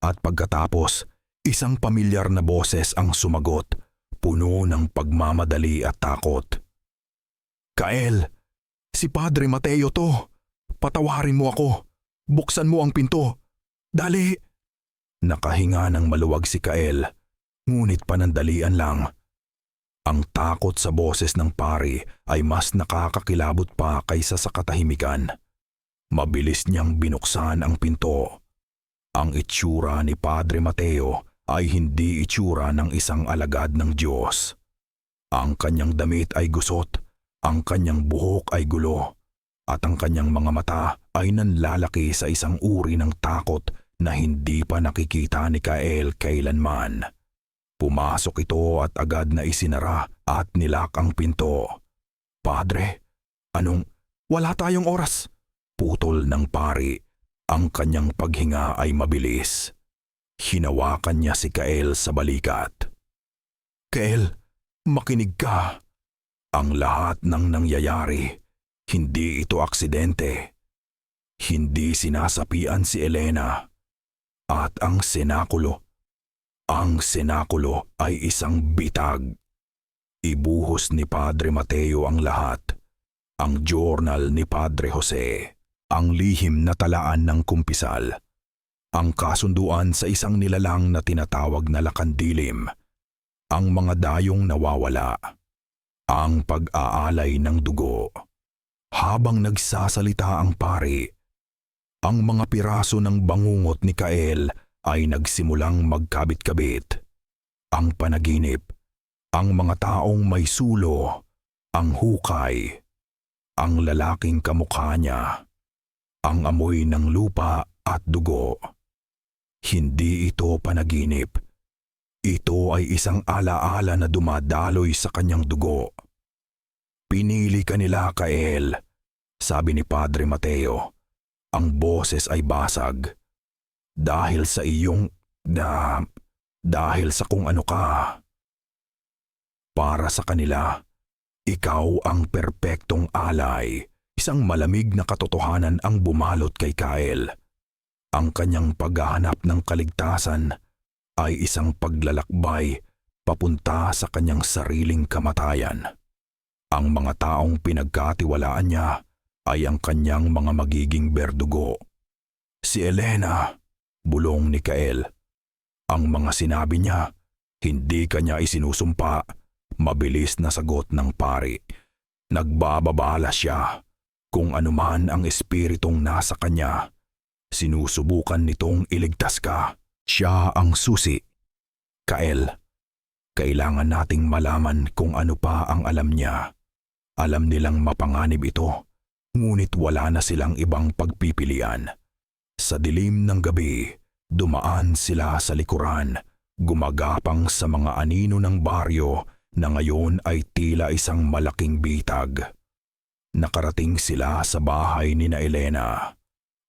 At pagkatapos, isang pamilyar na boses ang sumagot, puno ng pagmamadali at takot. Kael, si Padre Mateo to. Patawarin mo ako. Buksan mo ang pinto. Dali! Nakahinga ng maluwag si Kael, ngunit panandalian lang. Ang takot sa boses ng pari ay mas nakakakilabot pa kaysa sa katahimikan. Mabilis niyang binuksan ang pinto. Ang itsura ni Padre Mateo ay hindi itsura ng isang alagad ng Diyos. Ang kanyang damit ay gusot, ang kanyang buhok ay gulo, at ang kanyang mga mata ay nanlalaki sa isang uri ng takot na hindi pa nakikita ni Kael kailanman. Pumasok ito at agad na isinara at nilak ang pinto. Padre, anong? Wala tayong oras. Putol ng pari. Ang kanyang paghinga ay mabilis. Hinawakan niya si Kael sa balikat. Kael, makinig ka. Ang lahat ng nangyayari, hindi ito aksidente. Hindi sinasapian si Elena. At ang senakulo ay isang bitag. Ibuhos ni Padre Mateo ang lahat. Ang journal ni Padre Jose. Ang lihim na talaan ng kumpisal, ang kasunduan sa isang nilalang na tinatawag na lakandilim, ang mga dayong nawawala, ang pag-aalay ng dugo. Habang nagsasalita ang pari, ang mga piraso ng bangungot ni Kael ay nagsimulang magkabit-kabit. Ang panaginip, ang mga taong may sulo, ang hukay, ang lalaking kamukha niya, ang amoy ng lupa at dugo. Hindi ito panaginip. Ito ay isang alaala na dumadaloy sa kanyang dugo. Pinili ka nila, Kael, sabi ni Padre Mateo. Ang boses ay basag. Dahil sa iyong... dahil sa kung ano ka. Para sa kanila, ikaw ang perpektong alay. Isang malamig na katotohanan ang bumalot kay Kael. Ang kanyang paghahanap ng kaligtasan ay isang paglalakbay papunta sa kanyang sariling kamatayan. Ang mga taong pinagkatiwalaan niya ay ang kanyang mga magiging berdugo. Si Elena, bulong ni Kael. Ang mga sinabi niya, hindi kanya isinusumpa. Mabilis na sagot ng pari. Nagbababala siya. Kung anuman ang espiritong nasa kanya, sinusubukan nitong iligtas ka. Siya ang susi. Kael, kailangan nating malaman kung ano pa ang alam niya. Alam nilang mapanganib ito, ngunit wala na silang ibang pagpipilian. Sa dilim ng gabi, dumaan sila sa likuran, gumagapang sa mga anino ng baryo na ngayon ay tila isang malaking bitag. Nakarating sila sa bahay ni na Elena.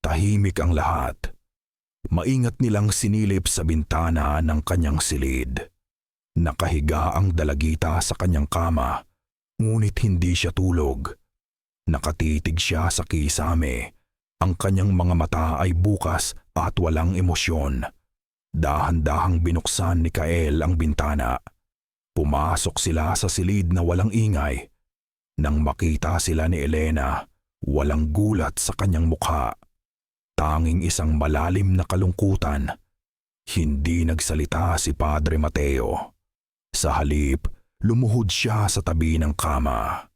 Tahimik ang lahat. maingat nilang sinilip sa bintana ng kanyang silid. Nakahiga ang dalagita sa kanyang kama, ngunit hindi siya tulog. Nakatitig siya sa kisame. Ang kanyang mga mata ay bukas at walang emosyon. Dahan-dahang binuksan ni Kael ang bintana. Pumasok sila sa silid na walang ingay. Nang makita sila ni Elena, walang gulat sa kanyang mukha. Tanging isang malalim na kalungkutan. Hindi nagsalita si Padre Mateo. Sa halip, lumuhod siya sa tabi ng kama.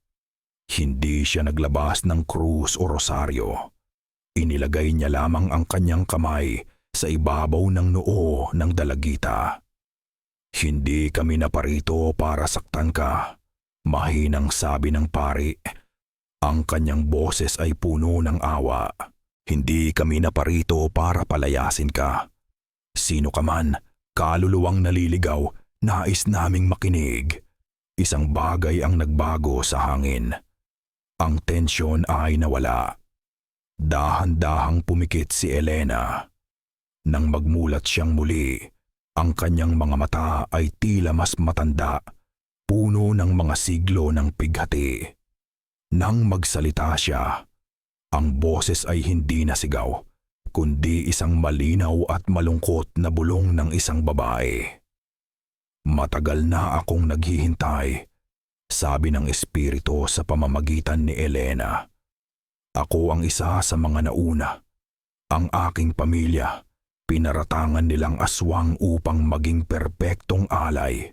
Hindi siya naglabas ng krus o rosaryo. Inilagay niya lamang ang kanyang kamay sa ibabaw ng noo ng dalagita. "Hindi kami naparito para saktan ka," mahinang sabi ng pari. Ang kanyang boses ay puno ng awa. "Hindi kami naparito para palayasin ka. Sino ka man, kaluluwang naliligaw, nais naming makinig." Isang bagay ang nagbago sa hangin. Ang tensyon ay nawala. Dahan-dahang pumikit si Elena. Nang magmulat siyang muli, ang kanyang mga mata ay tila mas matanda, puno ng mga siglo ng pighati. Nang magsalita siya, ang boses ay hindi na sigaw, kundi isang malinaw at malungkot na bulong ng isang babae. "Matagal na akong naghihintay," sabi ng espiritu sa pamamagitan ni Elena. "Ako ang isa sa mga nauna. Ang aking pamilya, pinaratangan nilang aswang upang maging perpektong alay.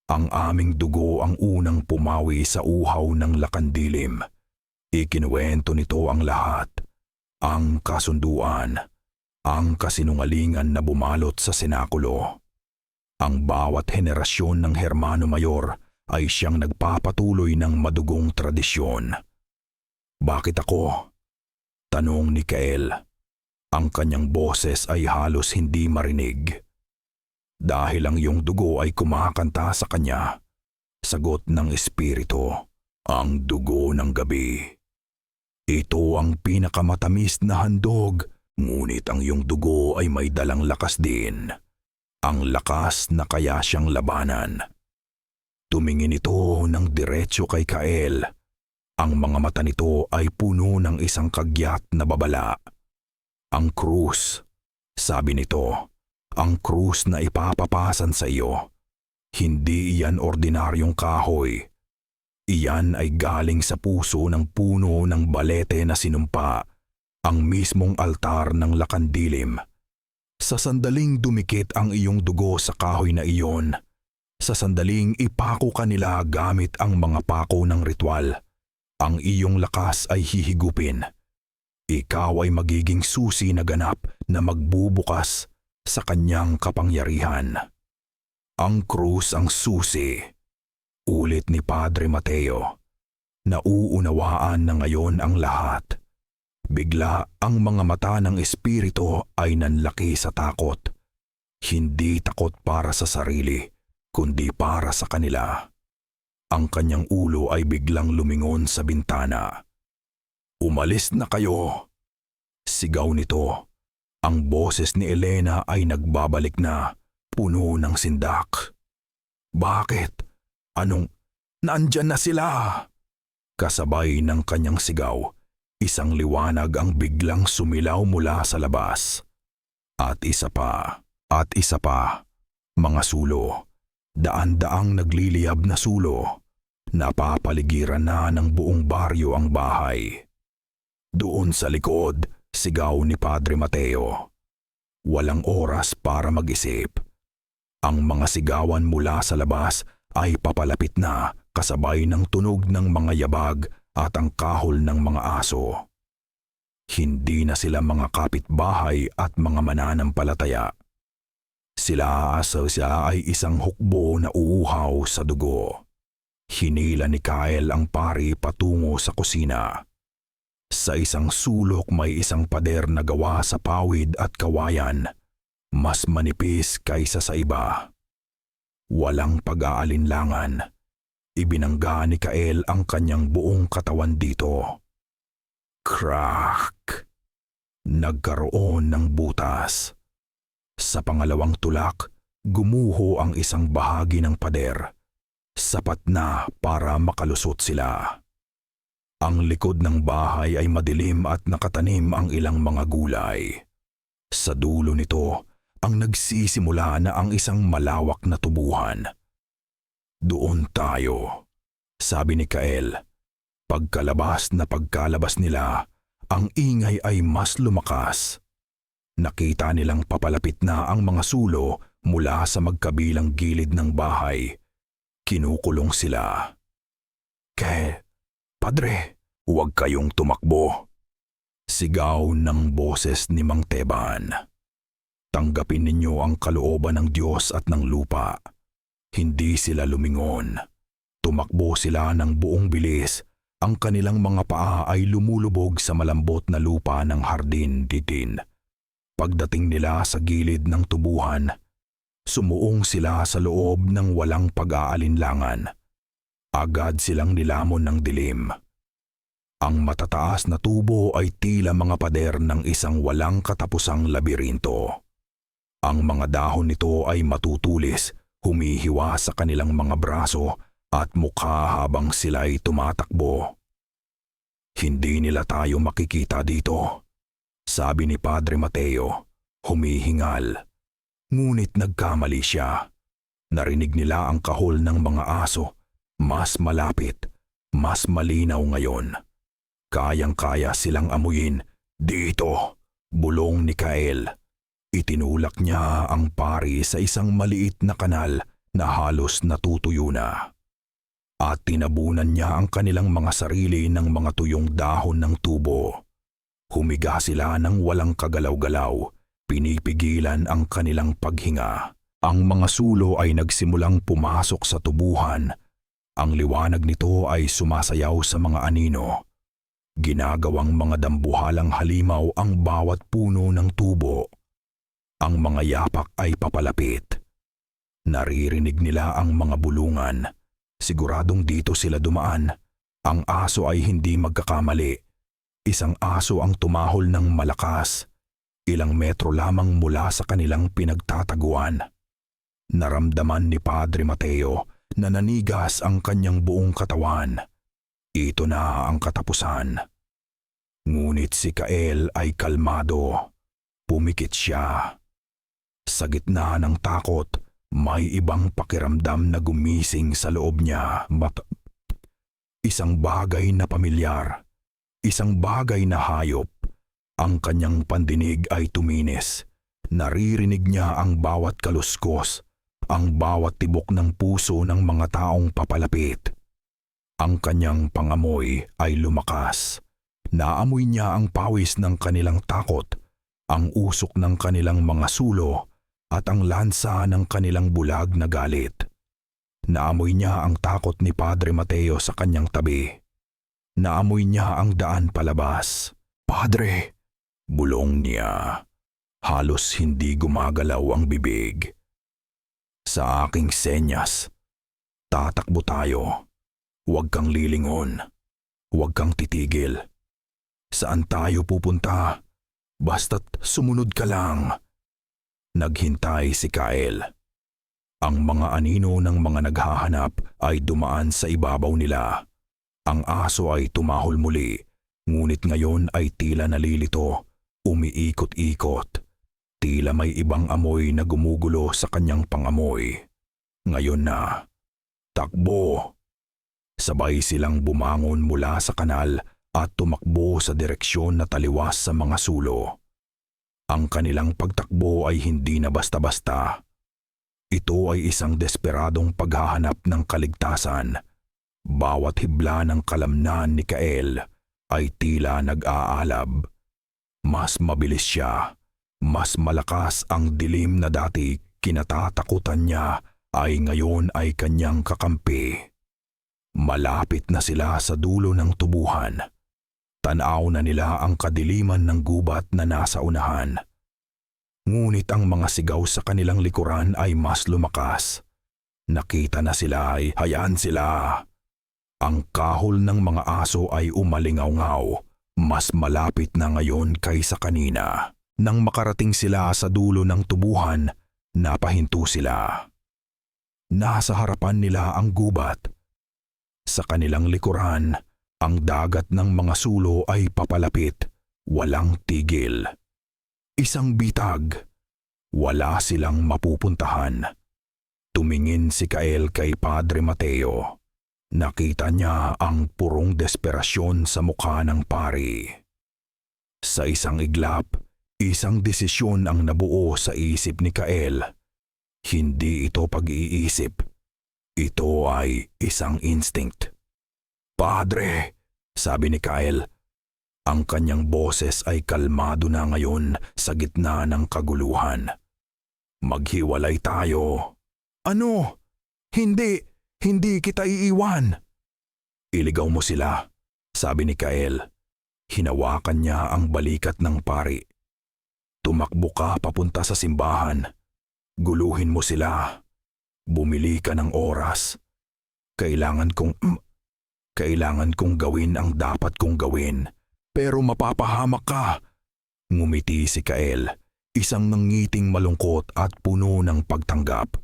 Ang aming dugo ang unang pumawi sa uhaw ng lakandilim. Ikinuwento nito ang lahat. Ang kasunduan, ang kasinungalingan na bumalot sa senakulo. Ang bawat henerasyon ng Hermano Mayor ay siyang nagpapatuloy ng madugong tradisyon." "Bakit ako?" tanong ni Kael. Ang kanyang boses ay halos hindi marinig. "Dahil ang iyong dugo ay kumakanta sa kanya," sagot ng espiritu. "Ang dugo ng gabi. Ito ang pinakamatamis na handog, ngunit ang iyong dugo ay may dalang lakas din. Ang lakas na kaya siyang labanan." Tumingin ito ng diretso kay Kael. Ang mga mata nito ay puno ng isang kagyat na babala. "Ang krus," sabi nito, "ang krus na ipapapasan sa iyo. Hindi iyan ordinaryong kahoy. Iyan ay galing sa puso ng puno ng balete na sinumpa, ang mismong altar ng lakandilim. Sa sandaling dumikit ang iyong dugo sa kahoy na iyon, sa sandaling ipako ka nila gamit ang mga pako ng ritual, ang iyong lakas ay hihigupin. Ikaw ay magiging susi na ganap na magbubukas sa kanyang kapangyarihan." "Ang krus ang susi," ulit ni Padre Mateo. Nauunawaan na ngayon ang lahat. Bigla ang mga mata ng espiritu ay nanlaki sa takot. Hindi takot para sa sarili, kundi para sa kanila. Ang kanyang ulo ay biglang lumingon sa bintana. "Umalis na kayo!" sigaw nito. Ang boses ni Elena ay nagbabalik na, puno ng sindak. "Bakit? Anong? Nandyan na sila!" Kasabay ng kanyang sigaw, isang liwanag ang biglang sumilaw mula sa labas. At isa pa, mga sulo. Daan-daang nagliliyab na sulo. Napapaligiran na ng buong baryo ang bahay. "Doon sa likod," sigaw ni Padre Mateo. Walang oras para mag-isip. Ang mga sigawan mula sa labas ay papalapit na, kasabay ng tunog ng mga yabag at ang kahol ng mga aso. Hindi na sila mga kapitbahay at mga mananampalataya. Sila ay isang hukbo na uuhaw sa dugo. Hinila ni Kael ang pari patungo sa kusina. Sa isang sulok may isang pader na gawa sa pawid at kawayan, mas manipis kaysa sa iba. Walang pag-aalinlangan. Ibinangga ni Kael ang kanyang buong katawan dito. Crack! nagkaroon ng butas. Sa pangalawang tulak, gumuho ang isang bahagi ng pader. Sapat na para makalusot sila. Ang likod ng bahay ay madilim at nakatanim ang ilang mga gulay. Sa dulo nito, ang nagsisimula na ang isang malawak na tubuhan. "Doon tayo," sabi ni Kael. Pagkalabas nila, ang ingay ay mas lumakas. Nakita nilang papalapit na ang mga sulo mula sa magkabilang gilid ng bahay. Kinukulong sila. "Padre, huwag kayong tumakbo," sigaw ng boses ni Mang Teban. "Tanggapin ninyo ang kalooban ng Diyos at ng lupa." Hindi sila lumingon. Tumakbo sila ng buong bilis. Ang kanilang mga paa ay lumulubog sa malambot na lupa ng hardin ditin. Pagdating nila sa gilid ng tubuhan, sumuong sila sa loob ng walang pag-aalinlangan. Agad silang nilamon ng dilim. Ang matataas na tubo ay tila mga pader ng isang walang katapusang labirinto. Ang mga dahon nito ay matutulis, humihiwa sa kanilang mga braso at mukha habang sila'y tumatakbo. "Hindi nila tayo makikita dito," sabi ni Padre Mateo, humihingal. Ngunit nagkamali siya. Narinig nila ang kahol ng mga aso. Mas malapit, mas malinaw ngayon. Kayang-kaya silang amuyin. "Dito," bulong ni Kael. Itinulak niya ang pari sa isang maliit na kanal na halos natutuyo na. At tinabunan niya ang kanilang mga sarili ng mga tuyong dahon ng tubo. Humiga sila ng walang kagalaw-galaw, pinipigilan ang kanilang paghinga. Ang mga sulo ay nagsimulang pumasok sa tubuhan. Ang liwanag nito ay sumasayaw sa mga anino. Ginagawang mga dambuhalang halimaw ang bawat puno ng tubo. Ang mga yapak ay papalapit. Naririnig nila ang mga bulungan. Siguradong dito sila dumaan. Ang aso ay hindi magkakamali. Isang aso ang tumahol ng malakas. Ilang metro lamang mula sa kanilang pinagtataguan. Naramdaman ni Padre Mateo na nanigas ang kanyang buong katawan. Ito na ang katapusan. Ngunit si Kael ay kalmado. Pumikit siya. Sa gitna ng takot, may ibang pakiramdam na gumising sa loob niya. Isang bagay na pamilyar. Isang bagay na hayop. Ang kanyang pandinig ay tuminis. Naririnig niya ang bawat kaluskos, ang bawat tibok ng puso ng mga taong papalapit. Ang kanyang pangamoy ay lumakas. Naamoy niya ang pawis ng kanilang takot, ang usok ng kanilang mga sulo, at ang lansa ng kanilang bulag na galit. Naamoy niya ang takot ni Padre Mateo sa kanyang tabi. Naamoy niya ang daan palabas. "Padre!" bulong niya. Halos hindi gumagalaw ang bibig. "Sa aking senyas, tatakbo tayo. Huwag kang lilingon. Huwag kang titigil. Saan tayo pupunta? Basta't sumunod ka lang." Naghintay si Kael. Ang mga anino ng mga naghahanap ay dumaan sa ibabaw nila. Ang aso ay tumahol muli, ngunit ngayon ay tila nalilito, umiikot-ikot. Tila may ibang amoy na gumugulo sa kanyang pangamoy. Ngayon na. Takbo! Sabay silang bumangon mula sa kanal at tumakbo sa direksyon na taliwas sa mga sulo. Ang kanilang pagtakbo ay hindi na basta-basta. Ito ay isang desperadong paghahanap ng kaligtasan. Bawat hibla ng kalamnan ni Kael ay tila nag-aalab. Mas mabilis siya, mas malakas ang dilim na dati kinatatakutan niya ay ngayon ay kanyang kakampi. Malapit na sila sa dulo ng tubuhan. Tanaw na nila ang kadiliman ng gubat na nasa unahan. Ngunit ang mga sigaw sa kanilang likuran ay mas lumakas. Nakita na sila ay hayaan sila. Ang kahol ng mga aso ay umalingaw-ngaw. Mas malapit na ngayon kaysa kanina. Nang makarating sila sa dulo ng tubuhan, napahinto sila. Nasa harapan nila ang gubat. Sa kanilang likuran, ang dagat ng mga sulo ay papalapit, walang tigil. Isang bitag. Wala silang mapupuntahan. Tumingin si Kael kay Padre Mateo. Nakita niya ang purong desperasyon sa mukha ng pari. Sa isang iglap, isang desisyon ang nabuo sa isip ni Kael. Hindi ito pag-iisip. Ito ay isang instinct. "Padre," sabi ni Kael. Ang kanyang boses ay kalmado na ngayon sa gitna ng kaguluhan. "Maghiwalay tayo." "Ano? Hindi kita iiwan." "Iligaw mo sila," sabi ni Kael. Hinawakan niya ang balikat ng pari. "Tumakbo ka papunta sa simbahan. Guluhin mo sila. Bumili ka ng oras. Kailangan kong gawin ang dapat kong gawin. Pero mapapahamak ka." Ngumiti si Kael, isang nangiting malungkot at puno ng pagtanggap.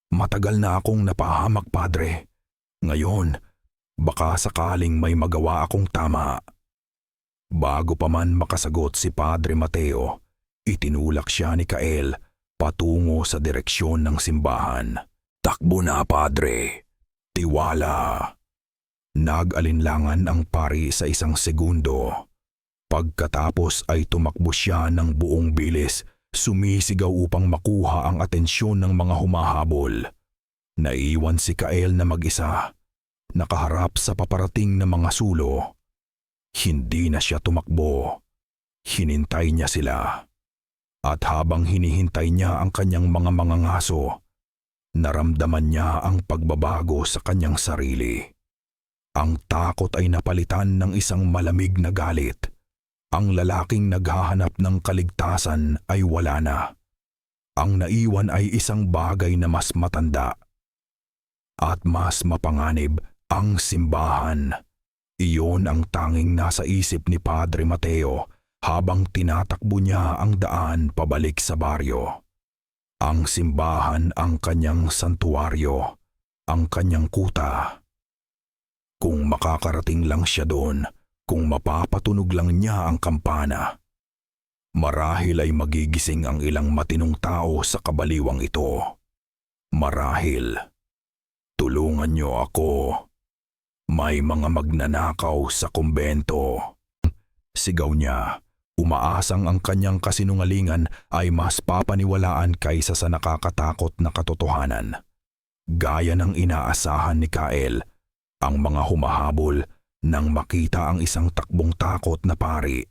"Matagal na akong napahamak, Padre. Ngayon, baka sakaling may magawa akong tama." Bago pa man makasagot si Padre Mateo, itinulak siya ni Kael patungo sa direksyon ng simbahan. "Takbo na, Padre. Tiwala." Nag-alinlangan ang pari sa isang segundo. Pagkatapos ay tumakbo siya ng buong bilis, sumisigaw upang makuha ang atensyon ng mga humahabol. Naiwan si Kael na mag-isa, nakaharap sa paparating na mga sulo. Hindi na siya tumakbo. Hinintay niya sila. At habang hinihintay niya ang kanyang mga mangangaso, naramdaman niya ang pagbabago sa kanyang sarili. Ang takot ay napalitan ng isang malamig na galit. Ang lalaking naghahanap ng kaligtasan ay wala na. Ang naiwan ay isang bagay na mas matanda at mas mapanganib, ang simbahan. Iyon ang tanging nasa isip ni Padre Mateo habang tinatakbo niya ang daan pabalik sa baryo. Ang simbahan ang kanyang santuaryo, ang kanyang kuta. Kung makakarating lang siya doon, kung mapapatunog lang niya ang kampana, marahil ay magigising ang ilang matinong tao sa kabaliwang ito. Marahil. "Tulungan niyo ako. May mga magnanakaw sa kumbento." Sigaw niya. Umaasang ang kanyang kasinungalingan ay mas papaniwalaan kaysa sa nakakatakot na katotohanan. Gaya ng inaasahan ni Kael, ang mga humahabol nang makita ang isang takbong takot na pari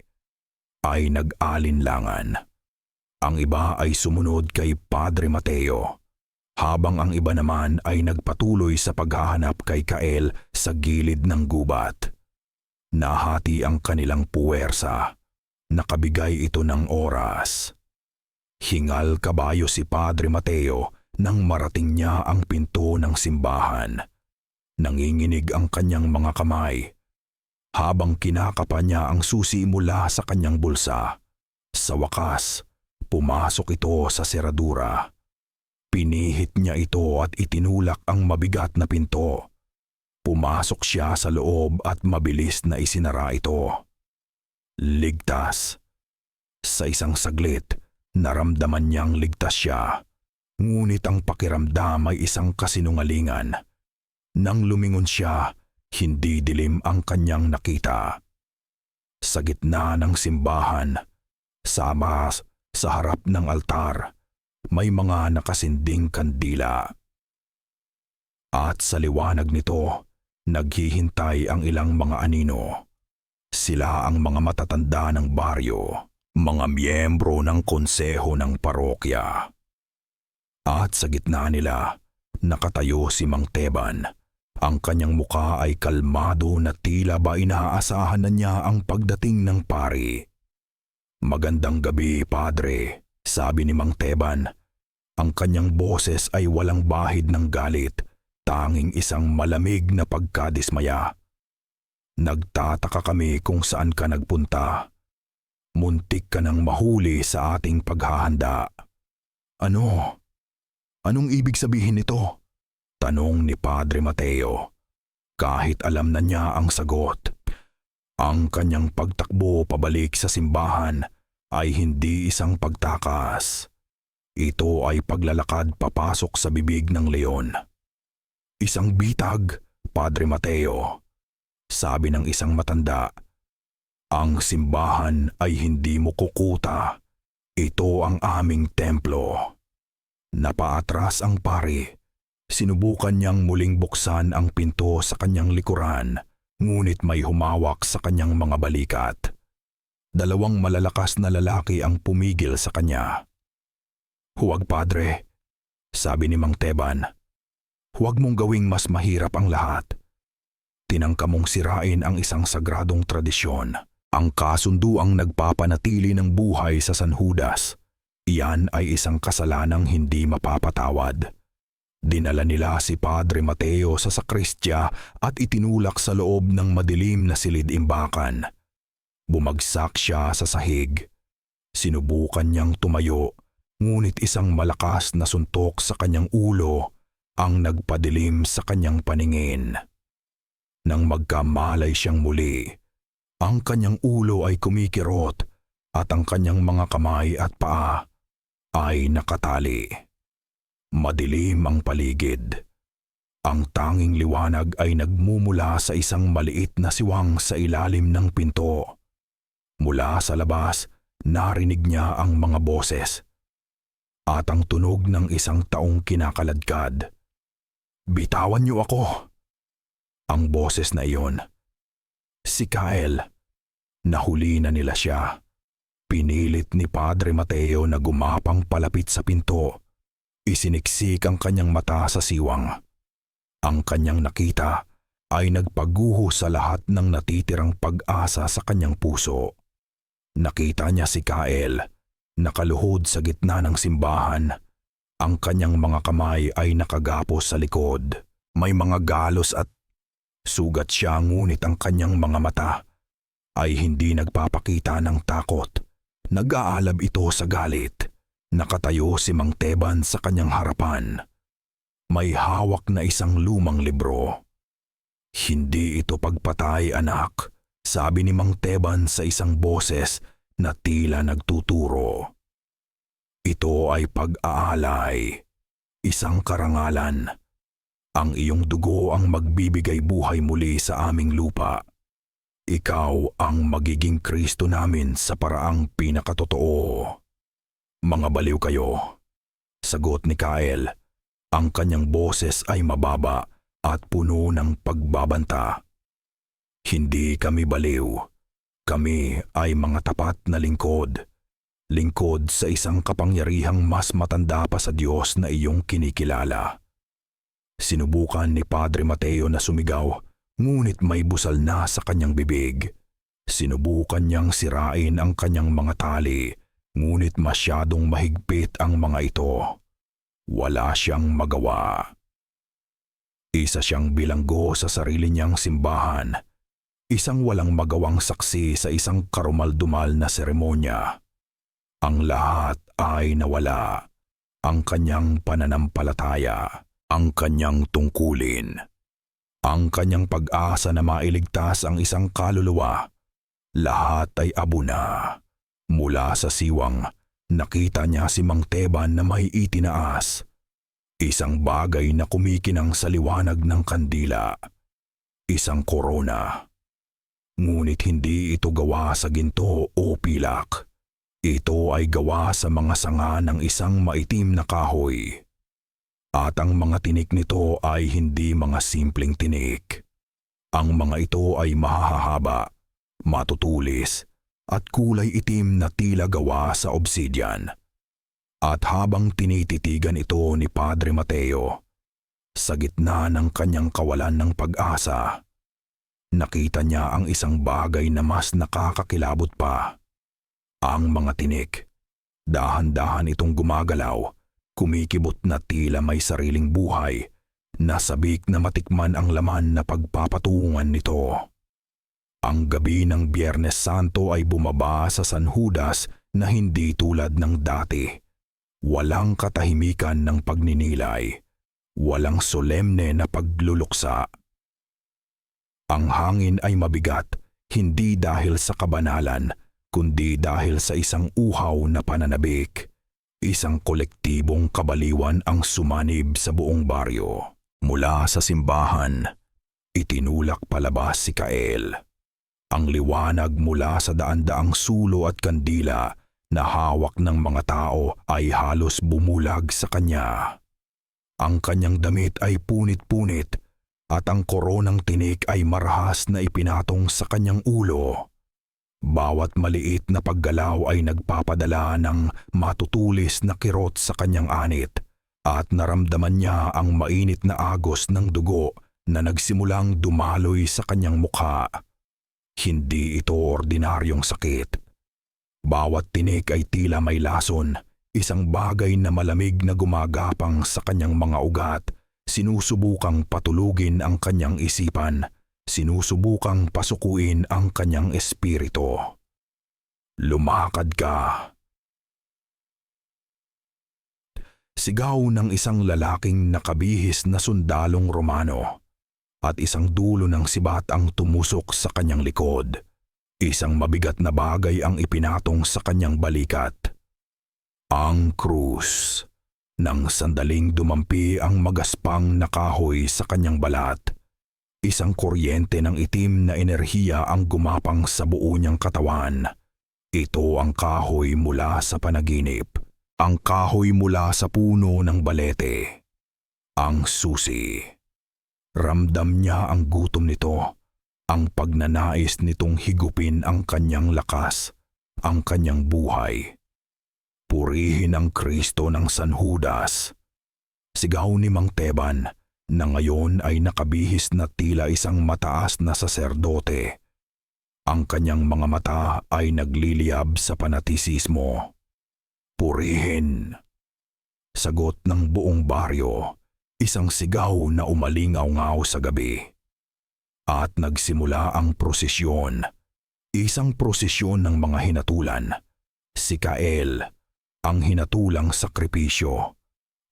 ay nag-alinlangan. Ang iba ay sumunod kay Padre Mateo, habang ang iba naman ay nagpatuloy sa paghahanap kay Kael sa gilid ng gubat. Nahati ang kanilang puwersa. Nakabigay ito ng oras. Hingal kabayo si Padre Mateo nang marating niya ang pinto ng simbahan. Nanginginig ang kanyang mga kamay. Habang kinakapa niya ang susi mula sa kanyang bulsa, sa wakas, pumasok ito sa seradura. Pinihit niya ito at itinulak ang mabigat na pinto. Pumasok siya sa loob at mabilis na isinara ito. Ligtas. Sa isang saglit, naramdaman niyang ligtas siya. Ngunit ang pakiramdam ay isang kasinungalingan. Nang lumingon siya, hindi dilim ang kanyang nakita. Sa gitna ng simbahan, sa harap ng altar, may mga nakasinding kandila. At sa liwanag nito, naghihintay ang ilang mga anino. Sila ang mga matatanda ng baryo, mga miyembro ng konseho ng parokya. At sa gitna nila, nakatayo si Mang Teban. Ang kanyang muka ay kalmado na tila ba inaasahan na niya ang pagdating ng pari. "Magandang gabi, Padre," sabi ni Mang Teban. Ang kanyang boses ay walang bahid ng galit, tanging isang malamig na pagkadismaya. Nagtataka kami kung saan ka nagpunta. Muntik ka nang mahuli sa ating paghahanda. Ano? Anong ibig sabihin nito? Tanong ni Padre Mateo. Kahit alam na niya ang sagot. Ang kanyang pagtakbo pabalik sa simbahan ay hindi isang pagtakas. Ito ay paglalakad papasok sa bibig ng leon. Isang bitag, Padre Mateo. Sabi ng isang matanda, ang simbahan ay hindi mo kukuta. Ito ang aming templo. Napaatras ang pari. Sinubukan niyang muling buksan ang pinto sa kanyang likuran, ngunit may humawak sa kanyang mga balikat. Dalawang malalakas na lalaki ang pumigil sa kanya. Huwag, Padre, sabi ni Mang Teban. Huwag mong gawing mas mahirap ang lahat. Tinangka mong sirain ang isang sagradong tradisyon, ang kasunduang nagpapanatili ng buhay sa San Judas. Iyan ay isang kasalanang hindi mapapatawad. Dinala nila si Padre Mateo sa sakristya at itinulak sa loob ng madilim na silid-imbakan. Bumagsak siya sa sahig. Sinubukan niyang tumayo, ngunit isang malakas na suntok sa kanyang ulo ang nagpadilim sa kanyang paningin. Nang magkamalay siyang muli, ang kanyang ulo ay kumikirot at ang kanyang mga kamay at paa ay nakatali. Madilim ang paligid. Ang tanging liwanag ay nagmumula sa isang maliit na siwang sa ilalim ng pinto. Mula sa labas, narinig niya ang mga boses at ang tunog ng isang taong kinakaladkad. Bitawan niyo ako! Ang boses na iyon. Si Kyle. Nahuli na nila siya. Pinilit ni Padre Mateo na gumapang palapit sa pinto. Isiniksik ang kanyang mata sa siwang. Ang kanyang nakita ay nagpaguho sa lahat ng natitirang pag-asa sa kanyang puso. Nakita niya si Kyle, nakaluhod sa gitna ng simbahan. Ang kanyang mga kamay ay nakagapos sa likod. May mga galos at sugat siya, ngunit ang kanyang mga mata ay hindi nagpapakita ng takot. Nag-aalab ito sa galit. Nakatayo si Mang Teban sa kanyang harapan. May hawak na isang lumang libro. Hindi ito pagpatay, anak, sabi ni Mang Teban sa isang boses na tila nagtuturo. Ito ay pag-aalay, isang karangalan. Ang iyong dugo ang magbibigay buhay muli sa aming lupa. Ikaw ang magiging Kristo namin sa paraang pinakatotoo. Mga baliw kayo, sagot ni Kyle. Ang kanyang boses ay mababa at puno ng pagbabanta. Hindi kami baliw. Kami ay mga tapat na lingkod. Lingkod sa isang kapangyarihang mas matanda pa sa Diyos na iyong kinikilala. Sinubukan ni Padre Mateo na sumigaw, ngunit may busal na sa kanyang bibig. Sinubukan niyang sirain ang kanyang mga tali, ngunit masyadong mahigpit ang mga ito. Wala siyang magawa. Isa siyang bilanggo sa sarili niyang simbahan. Isang walang magawang saksi sa isang karumal-dumal na seremonya. Ang lahat ay nawala. Ang kanyang pananampalataya, ang kanyang tungkulin, ang kanyang pag-asa na mailigtas ang isang kaluluwa. Lahat ay abo na. Mula sa siwang, nakita niya si Mang Teban na may itinaas. Isang bagay na kumikinang sa liwanag ng kandila. Isang korona. Ngunit hindi ito gawa sa ginto o pilak. Ito ay gawa sa mga sanga ng isang maitim na kahoy. At ang mga tinik nito ay hindi mga simpleng tinik. Ang mga ito ay mahahaba, matutulis, at kulay itim na tila gawa sa obsidian. At habang tinititigan ito ni Padre Mateo, sa gitna ng kanyang kawalan ng pag-asa, nakita niya ang isang bagay na mas nakakakilabot pa. Ang mga tinik, dahan-dahan itong gumagalaw, kumikibot na tila may sariling buhay, nasabik na matikman ang laman na pagpapatungan nito. Ang gabi ng Biyernes Santo ay bumaba sa San Judas na hindi tulad ng dati. Walang katahimikan ng pagninilay. Walang solemne na pagluluksa. Ang hangin ay mabigat, hindi dahil sa kabanalan, kundi dahil sa isang uhaw na pananabik. Isang kolektibong kabaliwan ang sumanib sa buong baryo. Mula sa simbahan, itinulak palabas si Kael. Ang liwanag mula sa daan-daang sulo at kandila na hawak ng mga tao ay halos bumulag sa kanya. Ang kanyang damit ay punit-punit at ang koronang tinik ay marahas na ipinatong sa kanyang ulo. Bawat maliit na paggalaw ay nagpapadala ng matutulis na kirot sa kanyang anit at naramdaman niya ang mainit na agos ng dugo na nagsimulang dumaloy sa kanyang mukha. Hindi ito ordinaryong sakit. Bawat tinik ay tila may lason, isang bagay na malamig na gumagapang sa kanyang mga ugat, sinusubukang patulugin ang kanyang isipan, sinusubukang pasukuin ang kanyang espiritu. Lumakad ka. Sigaw ng isang lalaking nakabihis na sundalong Romano at isang dulo ng sibat ang tumusok sa kanyang likod. Isang mabigat na bagay ang ipinatong sa kanyang balikat. Ang krus. Nang sandaling dumampi ang magaspang na kahoy sa kanyang balat. Isang kuryente ng itim na enerhiya ang gumapang sa buo niyang katawan. Ito ang kahoy mula sa panaginip. Ang kahoy mula sa puno ng balete. Ang susi. Ramdam niya ang gutom nito. Ang pagnanais nitong higupin ang kanyang lakas, ang kanyang buhay. Purihin ang Kristo ng San Judas. Sigaw ni Mang Teban na ngayon ay nakabihis na tila isang mataas na saserdote. Ang kanyang mga mata ay nagliliyab sa panatisismo. Purihin. Sagot ng buong baryo, isang sigaw na umalingaw-ngaw sa gabi. At nagsimula ang prosesyon. Isang prosesyon ng mga hinatulan. Si Kael, ang hinatulang sakripisyo,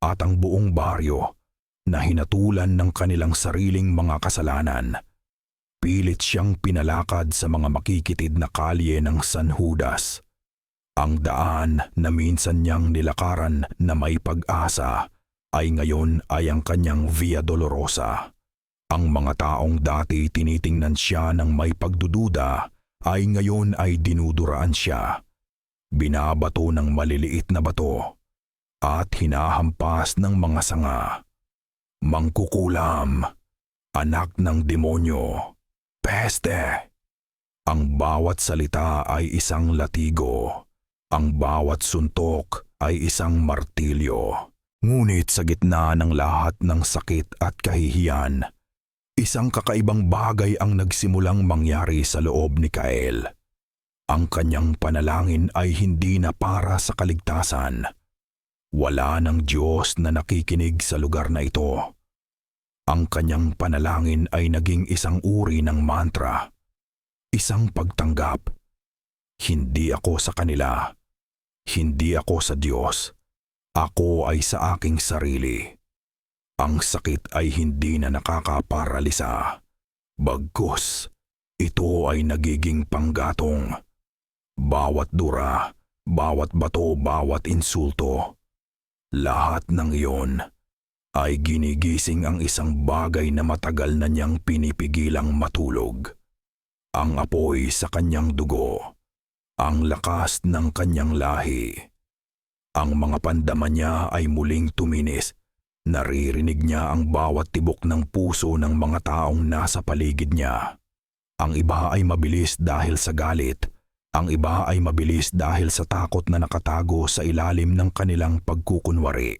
at ang buong baryo na hinatulan ng kanilang sariling mga kasalanan. Pilit siyang pinalakad sa mga makikitid na kalye ng San Judas. Ang daan na minsan niyang nilakaran na may pag-asa ay ngayon ay ang kanyang Via Dolorosa. Ang mga taong dati tinitingnan siya ng may pagdududa ay ngayon ay dinuduraan siya. Binabato ng maliliit na bato at hinahampas ng mga sanga. Mangkukulam, anak ng demonyo, peste. Ang bawat salita ay isang latigo. Ang bawat suntok ay isang martilyo. Ngunit sa gitna ng lahat ng sakit at kahihiyan, isang kakaibang bagay ang nagsimulang mangyari sa loob ni Kael. Ang kanyang panalangin ay hindi na para sa kaligtasan. Wala ng Diyos na nakikinig sa lugar na ito. Ang kanyang panalangin ay naging isang uri ng mantra. Isang pagtanggap. Hindi ako sa kanila. Hindi ako sa Diyos. Ako ay sa aking sarili. Ang sakit ay hindi na nakakaparalisa. Bagkus, ito ay nagiging panggatong. Bawat dura, bawat bato, bawat insulto. Lahat ng iyon ay ginigising ang isang bagay na matagal na niyang pinipigilang matulog. Ang apoy sa kanyang dugo. Ang lakas ng kanyang lahi. Ang mga pandama niya ay muling tuminis. Naririnig niya ang bawat tibok ng puso ng mga taong nasa paligid niya. Ang iba ay mabilis dahil sa galit. Ang iba ay mabilis dahil sa takot na nakatago sa ilalim ng kanilang pagkukunwari.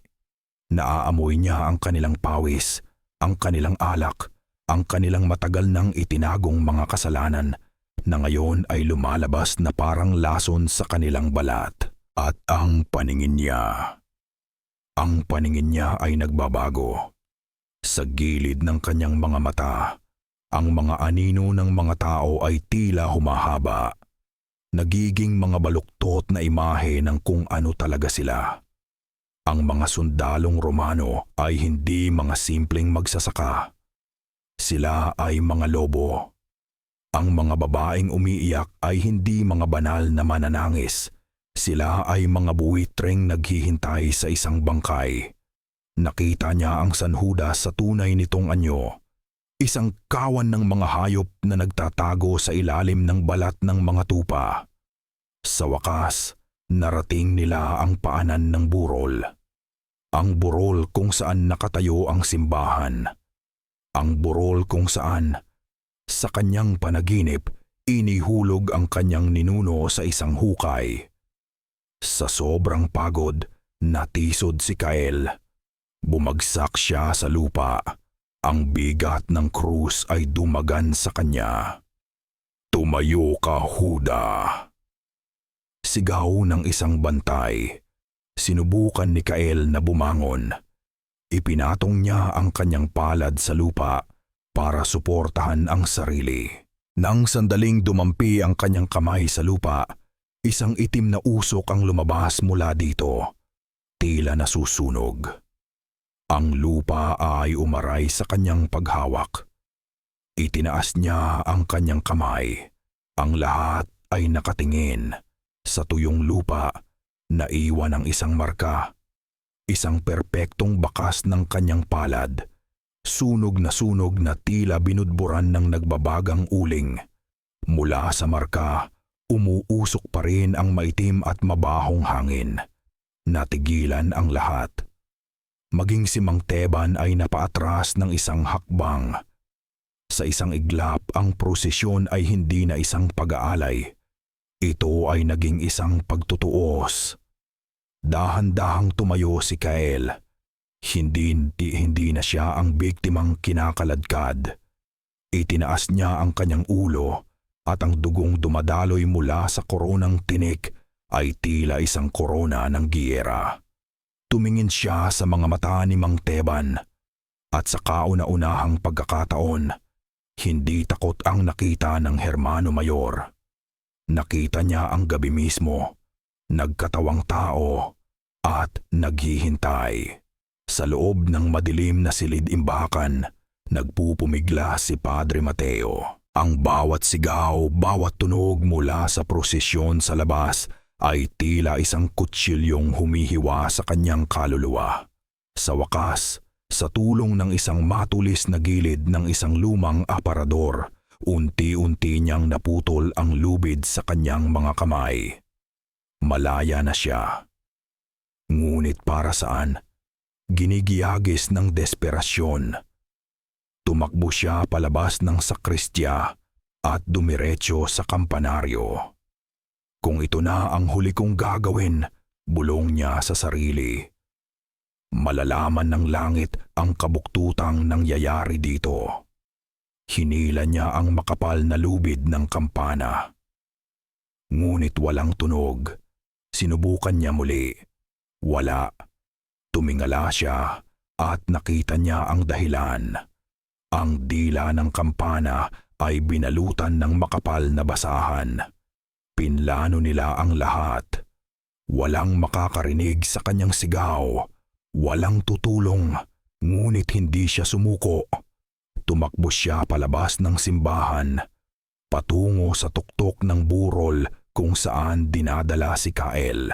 Naaamoy niya ang kanilang pawis, ang kanilang alak, ang kanilang matagal nang itinagong mga kasalanan na ngayon ay lumalabas na parang lason sa kanilang balat. At ang paningin niya. Ang paningin niya ay nagbabago. Sa gilid ng kanyang mga mata, Ang mga anino ng mga tao ay tila humahaba. Nagiging mga baluktot na imahe ng kung ano talaga sila. Ang mga sundalong Romano ay hindi mga simpleng magsasaka. Sila ay mga lobo. Ang mga babaeng umiiyak ay hindi mga banal na mananangis. Sila ay mga buwitreng naghihintay sa isang bangkay. Nakita niya ang San Judas sa tunay nitong anyo. Isang kawan ng mga hayop na nagtatago sa ilalim ng balat ng mga tupa. Sa wakas, narating nila ang paanan ng burol. Ang burol kung saan nakatayo ang simbahan. Ang burol kung saan, sa kanyang panaginip, inihulog ang kanyang ninuno sa isang hukay. Sa sobrang pagod, natisod si Kael. Bumagsak siya sa lupa. Ang bigat ng krus ay dumagan sa kanya. "Tumayo ka, Huda!" Sigaw ng isang bantay. Sinubukan ni Kael na bumangon. Ipinatong niya ang kanyang palad sa lupa para suportahan ang sarili. Nang sandaling dumampi ang kanyang kamay sa lupa, isang itim na usok ang lumabas mula dito. Tila nasusunog. Ang lupa ay umaray sa kanyang paghawak. Itinaas niya ang kanyang kamay. Ang lahat ay nakatingin. Sa tuyong lupa, naiwan ang isang marka. Isang perpektong bakas ng kanyang palad. Sunog na tila binudburan ng nagbabagang uling. Mula sa marka, umuusok pa rin ang maitim at mabahong hangin. Natigilan ang lahat. Maging si Mang Teban ay napaatras ng isang hakbang. Sa isang iglap, ang prosesyon ay hindi na isang pag-aalay. Ito ay naging isang pagtutuos. Dahan-dahang tumayo si Kael. Hindi na siya ang biktimang kinakaladkad. Itinaas niya ang kanyang ulo at ang dugong dumadaloy mula sa koronang tinik ay tila isang korona ng giyera. Tumingin siya sa mga mata ni Mang Teban at sa kauna-unahang pagkakataon, hindi takot ang nakita ng Hermano Mayor. Nakita niya ang gabi mismo, nagkatawang tao at naghihintay. Sa loob ng madilim na silid-imbakan, nagpupumigla si Padre Mateo. Ang bawat sigaw, bawat tunog mula sa prosesyon sa labas ay tila isang kutsilyong humihiwa sa kanyang kaluluwa. Sa wakas, sa tulong ng isang matulis na gilid ng isang lumang aparador, unti-unti niyang naputol ang lubid sa kanyang mga kamay. Malaya na siya. Ngunit para saan? Ginigiyagis ng desperasyon. Tumakbo siya palabas ng sakristya at dumiretso sa kampanaryo. Kung ito na ang huli kong gagawin, bulong niya sa sarili. Malalaman ng langit ang kabuktutang nangyayari dito. Hinila niya ang makapal na lubid ng kampana. Ngunit walang tunog. Sinubukan niya muli. Wala. Tumingala siya at nakita niya ang dahilan. Ang dila ng kampana ay binalutan ng makapal na basahan. Pinlano nila ang lahat. Walang makakarinig sa kanyang sigaw. Walang tutulong, ngunit hindi siya sumuko. Tumakbo siya palabas ng simbahan, patungo sa tuktok ng burol kung saan dinadala si Kael.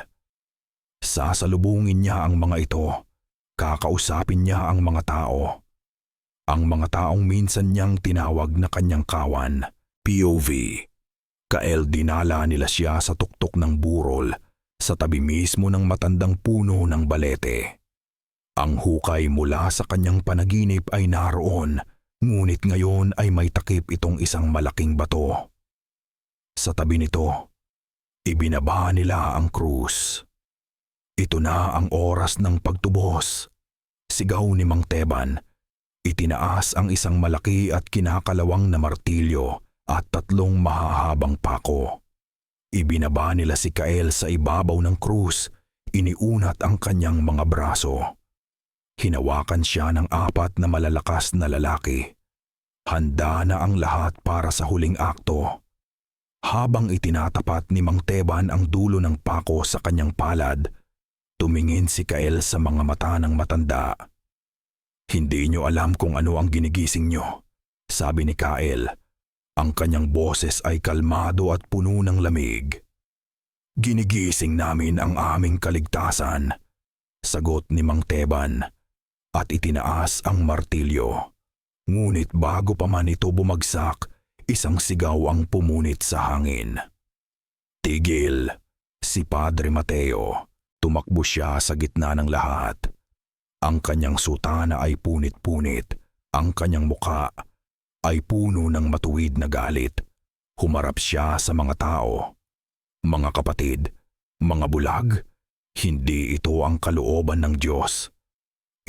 Sasalubungin niya ang mga ito. Kakausapin niya ang mga tao. Ang mga taong minsan niyang tinawag na kanyang kawan, POV. Kael, dinala nila siya sa tuktok ng burol, sa tabi mismo ng matandang puno ng balete. Ang hukay mula sa kanyang panaginip ay naroon, ngunit ngayon ay may takip itong isang malaking bato. Sa tabi nito, ibinaba nila ang krus. Ito na ang oras ng pagtubos. Sigaw ni Mang Teban. Itinaas ang isang malaki at kinakalawang na martilyo at 3 mahahabang pako. Ibinaba nila si Kael sa ibabaw ng krus, iniunat ang kanyang mga braso. Hinawakan siya ng 4 na malalakas na lalaki. Handa na ang lahat para sa huling akto. Habang itinatapat ni Mang Teban ang dulo ng pako sa kanyang palad, tumingin si Kael sa mga mata ng matanda. "Hindi nyo alam kung ano ang ginigising nyo," sabi ni Kael. Ang kanyang boses ay kalmado at puno ng lamig. "Ginigising namin ang aming kaligtasan," sagot ni Mang Teban, at itinaas ang martilyo. Ngunit bago pa man ito bumagsak, isang sigaw ang pumunit sa hangin. "Tigil!" Si Padre Mateo. Tumakbo siya sa gitna ng lahat. Ang kanyang sutana ay punit-punit. Ang kanyang muka ay puno ng matuwid na galit. Humarap siya sa mga tao. "Mga kapatid, mga bulag, hindi ito ang kalooban ng Diyos.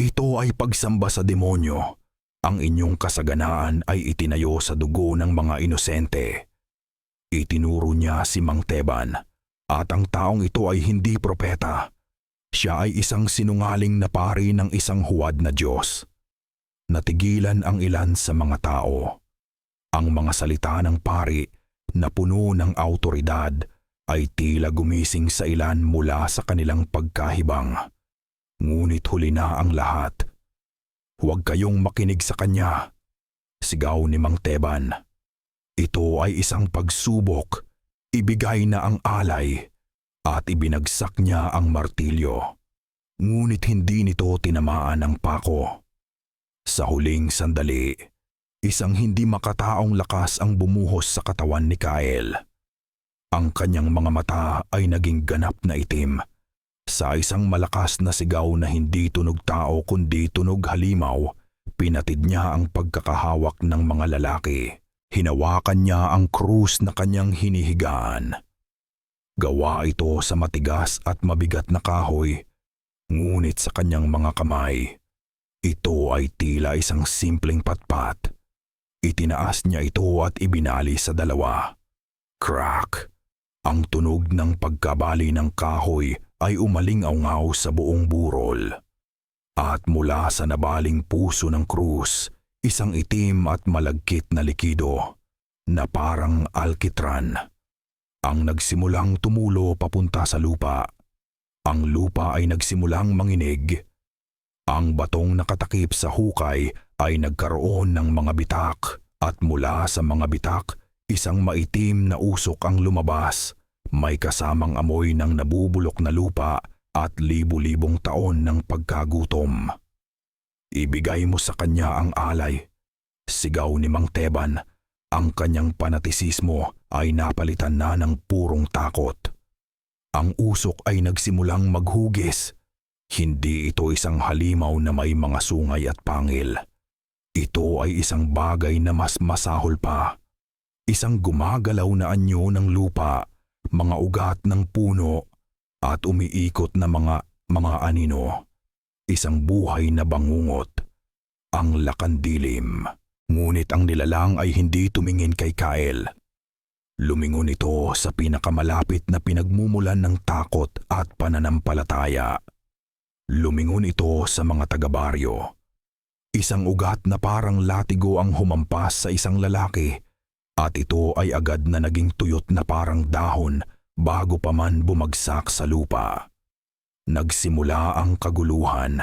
Ito ay pagsamba sa demonyo. Ang inyong kasaganaan ay itinayo sa dugo ng mga inosente." Itinuro niya si Mang Teban, at ang taong ito ay hindi propeta. Siya ay isang sinungaling na pari ng isang huwad na Diyos. Natigilan ang ilan sa mga tao. Ang mga salita ng pari na puno ng awtoridad ay tila gumising sa ilan mula sa kanilang pagkahibang. Ngunit huli na ang lahat. "Huwag kayong makinig sa kanya," sigaw ni Mang Teban. "Ito ay isang pagsubok. Ibigay na ang alay." At ibinagsak niya ang martilyo. Ngunit hindi nito tinamaan ang pako. Sa huling sandali, isang hindi makataong lakas ang bumuhos sa katawan ni Kael. Ang kanyang mga mata ay naging ganap na itim. Sa isang malakas na sigaw na hindi tunog tao kundi tunog halimaw, pinatid niya ang pagkakahawak ng mga lalaki. Hinawakan niya ang krus na kanyang hinihigaan. Gawa ito sa matigas at mabigat na kahoy, ngunit sa kanyang mga kamay, ito ay tila isang simpleng patpat. Itinaas niya ito at ibinali sa dalawa. Crack! Ang tunog ng pagkabali ng kahoy ay umaling-aungaw sa buong burol. At mula sa nabaling puso ng krus, isang itim at malagkit na likido na parang alkitran ang nagsimulang tumulo papunta sa lupa. Ang lupa ay nagsimulang manginig. Ang batong nakatakip sa hukay ay nagkaroon ng mga bitak at mula sa mga bitak, isang maitim na usok ang lumabas. May kasamang amoy ng nabubulok na lupa at libu-libong taon ng pagkagutom. "Ibigay mo sa kanya ang alay," sigaw ni Mang Teban. Ang kanyang panatisismo ay napalitan na ng purong takot. Ang usok ay nagsimulang maghugis. Hindi ito isang halimaw na may mga sungay at pangil. Ito ay isang bagay na mas masahol pa. Isang gumagalaw na anyo ng lupa, mga ugat ng puno, at umiikot na mga anino. Isang buhay na bangungot. Ang lakandilim. Ngunit ang nilalang ay hindi tumingin kay Kael. Lumingon ito sa pinakamalapit na pinagmumulan ng takot at pananampalataya. Lumingon ito sa mga taga-baryo. Isang ugat na parang latigo ang humampas sa isang lalaki at ito ay agad na naging tuyot na parang dahon bago pa man bumagsak sa lupa. Nagsimula ang kaguluhan.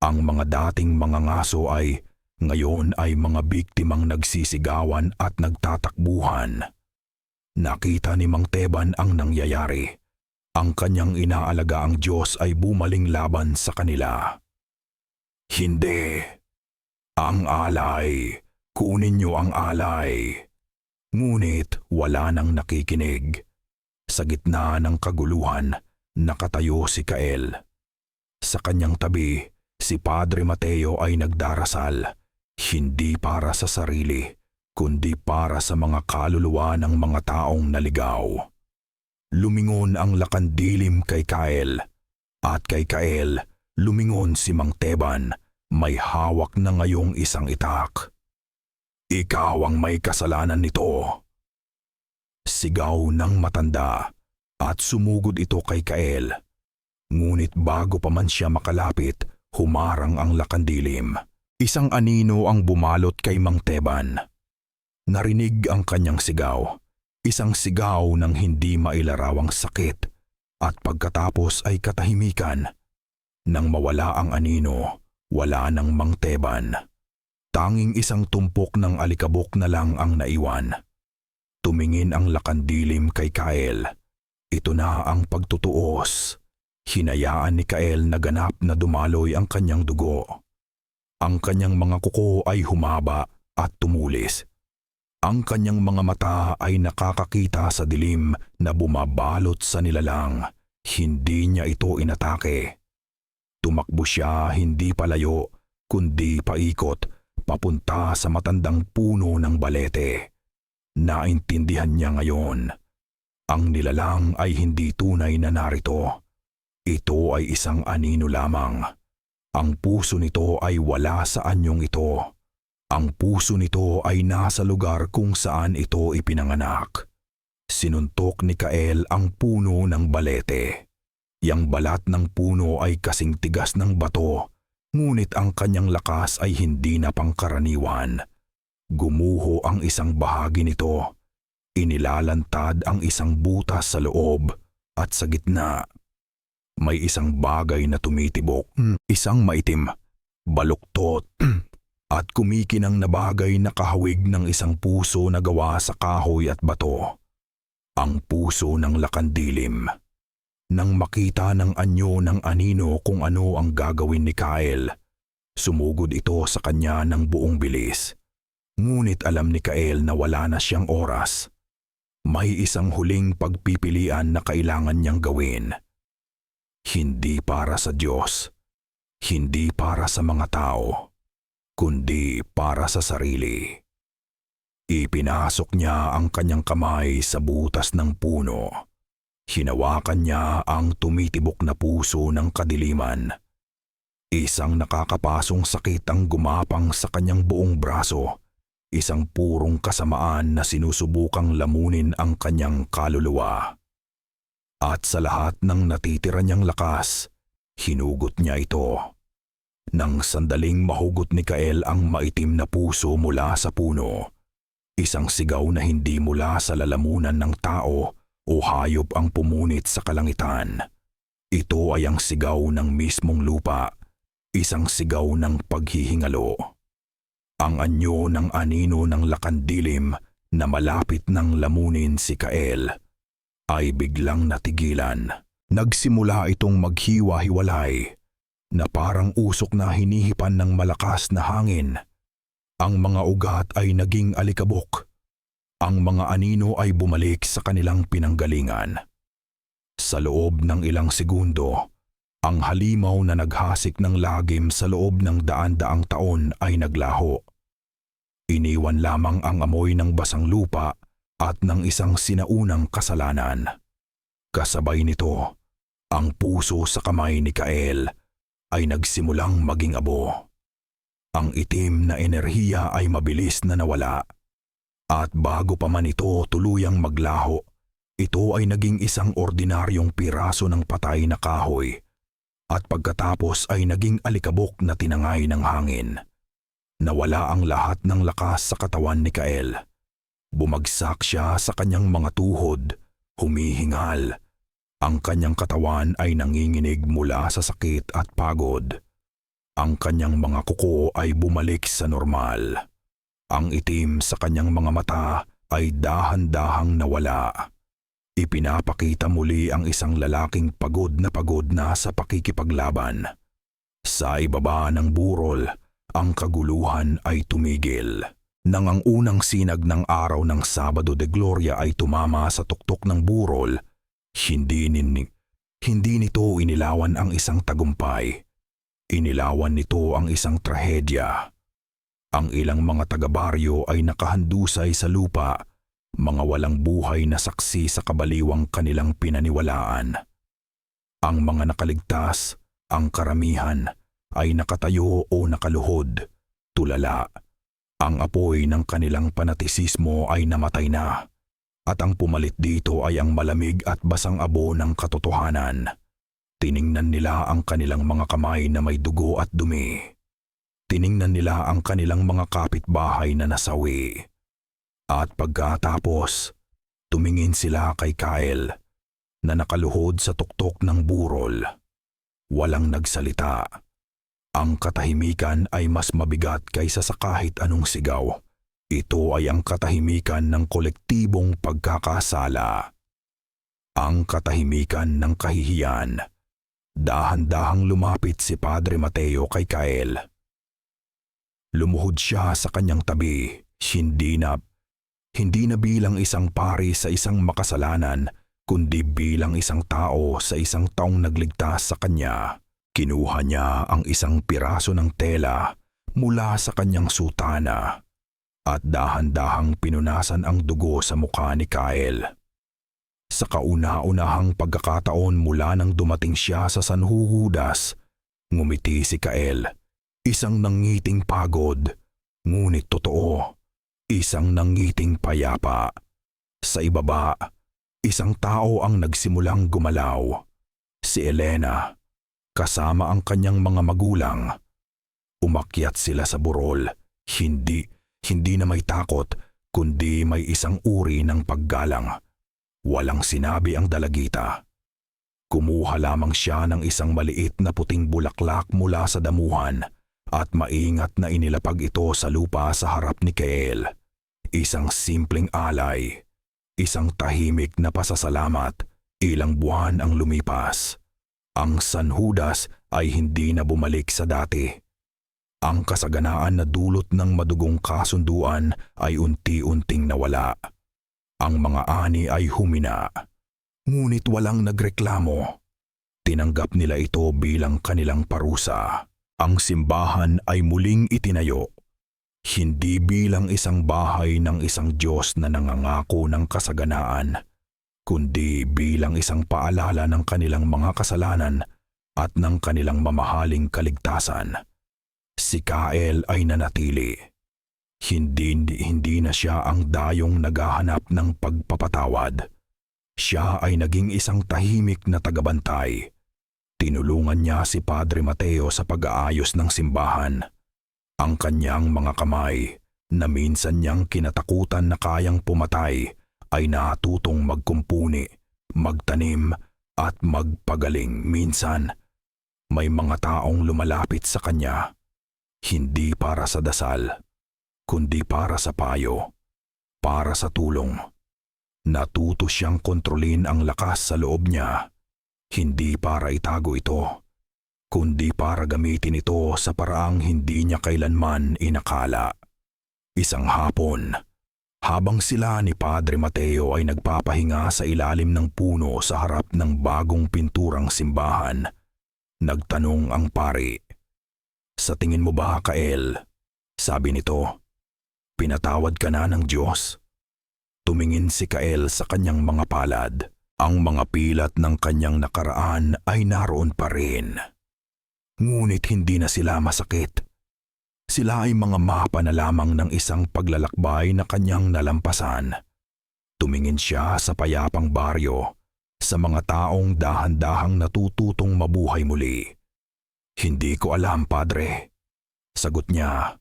Ang mga dating mga ngaso ay ngayon ay mga biktimang nagsisigawan at nagtatakbuhan. Nakita ni Mang Teban ang nangyayari. Ang kanyang inaalagaang Diyos ay bumaling laban sa kanila. "Hindi! Ang alay! Kunin niyo ang alay!" Ngunit wala nang nakikinig. Sa gitna ng kaguluhan, nakatayo si Kael. Sa kanyang tabi, si Padre Mateo ay nagdarasal. Hindi para sa sarili, kundi para sa mga kaluluwa ng mga taong naligaw. Lumingon ang lakandilim kay Kael, at kay Kael lumingon si Mang Teban, may hawak na ngayong isang itak. "Ikaw ang may kasalanan nito," sigaw ng matanda, at sumugod ito kay Kael. Ngunit bago pa man siya makalapit, humarang ang lakandilim. Isang anino ang bumalot kay Mang Teban. Narinig ang kanyang sigaw, isang sigaw ng hindi mailarawang sakit, at pagkatapos ay katahimikan. Nang mawala ang anino, wala nang Mang Teban. Tanging isang tumpok ng alikabok na lang ang naiwan. Tumingin ang lakandilim kay Kael. Ito na ang pagtutuos. Hinayaan ni Kael na ganap na dumaloy ang kanyang dugo. Ang kanyang mga kuko ay humaba at tumulis. Ang kanyang mga mata ay nakakakita sa dilim na bumabalot sa nilalang. Hindi niya ito inatake. Tumakbo siya hindi palayo, kundi paikot, papunta sa matandang puno ng balete. Naintindihan niya ngayon. Ang nilalang ay hindi tunay na narito. Ito ay isang anino lamang. Ang puso nito ay wala sa anyong ito. Ang puso nito ay nasa lugar kung saan ito ipinanganak. Sinuntok ni Kael ang puno ng balete. Yang balat ng puno ay kasing tigas ng bato, ngunit ang kanyang lakas ay hindi na pangkaraniwan. Gumuho ang isang bahagi nito. Inilalantad ang isang butas sa loob at sa gitna. May isang bagay na tumitibok, isang maitim, baluktot, at kumikinang na bagay na kahawig ng isang puso na gawa sa kahoy at bato. Ang puso ng lakandilim. Nang makita ng anyo ng anino kung ano ang gagawin ni Kael, sumugod ito sa kanya ng buong bilis. Ngunit alam ni Kael na wala na siyang oras. May isang huling pagpipilian na kailangan niyang gawin. Hindi para sa Diyos, hindi para sa mga tao, kundi para sa sarili. Ipinasok niya ang kanyang kamay sa butas ng puno. Hinawakan niya ang tumitibok na puso ng kadiliman. Isang nakakapasong sakit ang gumapang sa kanyang buong braso. Isang purong kasamaan na sinusubukang lamunin ang kanyang kaluluwa. At sa lahat ng natitira niyang lakas, hinugot niya ito. Nang sandaling mahugot ni Kael ang maitim na puso mula sa puno, isang sigaw na hindi mula sa lalamunan ng tao o hayop ang pumunit sa kalangitan. Ito ay ang sigaw ng mismong lupa, isang sigaw ng paghihingalo. Ang anyo ng anino ng lakandilim na malapit ng lamunin si Kael ay biglang natigilan. Nagsimula itong maghiwa-hiwalay na parang usok na hinihipan ng malakas na hangin. Ang mga ugat ay naging alikabok. Ang mga anino ay bumalik sa kanilang pinanggalingan. Sa loob ng ilang segundo, ang halimaw na naghasik ng lagim sa loob ng daan-daang taon ay naglaho. Iniwan lamang ang amoy ng basang lupa at ng isang sinaunang kasalanan. Kasabay nito, ang puso sa kamay ni Kael ay nagsimulang maging abo. Ang itim na enerhiya ay mabilis na nawala. At bago pa man ito tuluyang maglaho, ito ay naging isang ordinaryong piraso ng patay na kahoy. At pagkatapos ay naging alikabok na tinangay ng hangin. Nawala ang lahat ng lakas sa katawan ni Kael. Bumagsak siya sa kanyang mga tuhod, humihingal. Ang kanyang katawan ay nanginginig mula sa sakit at pagod. Ang kanyang mga kuko ay bumalik sa normal. Ang itim sa kanyang mga mata ay dahan-dahang nawala. Ipinapakita muli ang isang lalaking pagod na sa pakikipaglaban. Sa ibaba ng burol, ang kaguluhan ay tumigil. Nang ang unang sinag ng araw ng Sabado de Gloria ay tumama sa tuktok ng burol, hindi nito inilawan ang isang tagumpay. Inilawan nito ang isang trahedya. Ang ilang mga taga-baryo ay nakahandusay sa lupa, mga walang buhay na saksi sa kabaliwang kanilang pinaniwalaan. Ang mga nakaligtas, ang karamihan, ay nakatayo o nakaluhod, tulala. Ang apoy ng kanilang panatisismo ay namatay na, at ang pumalit dito ay ang malamig at basang abo ng katotohanan. Tiningnan nila ang kanilang mga kamay na may dugo at dumi. Tiningnan nila ang kanilang mga kapitbahay na nasawi. At pagkatapos, tumingin sila kay Kyle na nakaluhod sa tuktok ng burol. Walang nagsalita. Ang katahimikan ay mas mabigat kaysa sa kahit anong sigaw. Ito ay ang katahimikan ng kolektibong pagkakasala. Ang katahimikan ng kahihiyan. Dahan-dahang lumapit si Padre Mateo kay Kyle. Lumuhod siya sa kanyang tabi, hindi na bilang isang pari sa isang makasalanan, kundi bilang isang tao sa isang taong nagligtas sa kanya. Kinuha niya ang isang piraso ng tela mula sa kanyang sutana at dahan-dahang pinunasan ang dugo sa mukha ni Kyle. Sa kauna-unahang pagkakataon mula nang dumating siya sa Sanhuhudas, ngumiti si Kyle. Isang nangiting pagod, ngunit totoo. Isang nangiting payapa. Sa ibaba, isang tao ang nagsimulang gumalaw. Si Elena, kasama ang kanyang mga magulang. Umakyat sila sa burol, hindi na may takot, kundi may isang uri ng paggalang. Walang sinabi ang dalagita. Kumuha lamang siya ng isang maliit na puting bulaklak mula sa damuhan at maingat na inilapag ito sa lupa sa harap ni Kyle. Isang simpleng alay, isang tahimik na pasasalamat. Ilang buwan ang lumipas. Ang Sanhudas ay hindi na bumalik sa dati. Ang kasaganaan na dulot ng madugong kasunduan ay unti-unting nawala. Ang mga ani ay humina, ngunit walang nagreklamo. Tinanggap nila ito bilang kanilang parusa. Ang simbahan ay muling itinayo, hindi bilang isang bahay ng isang Diyos na nangangako ng kasaganaan, kundi bilang isang paalala ng kanilang mga kasalanan at ng kanilang mamahaling kaligtasan. Si Kyle ay nanatili. Hindi na siya ang dayong naghahanap ng pagpapatawad. Siya ay naging isang tahimik na tagabantay. Tinulungan niya si Padre Mateo sa pag-aayos ng simbahan. Ang kanyang mga kamay, na minsan niyang kinatakutan na kayang pumatay, ay natutong magkumpuni, magtanim at magpagaling. Minsan, may mga taong lumalapit sa kanya, hindi para sa dasal, kundi para sa payo, para sa tulong. Natuto siyang kontrolin ang lakas sa loob niya, hindi para itago ito, kundi para gamitin ito sa paraang hindi niya kailanman inakala. Isang hapon, habang sila ni Padre Mateo ay nagpapahinga sa ilalim ng puno sa harap ng bagong pinturang simbahan, nagtanong ang pari. "Sa tingin mo ba, Kyle?" sabi nito. "Pinatawad ka na ng Diyos?" Tumingin si Kyle sa kanyang mga palad. Ang mga pilat ng kanyang nakaraan ay naroon pa rin. Ngunit hindi na sila masakit. Sila ay mga mapa na lamang ng isang paglalakbay na kanyang nalampasan. Tumingin siya sa payapang baryo, sa mga taong dahan-dahang natututong mabuhay muli. "Hindi ko alam, Padre," sagot niya.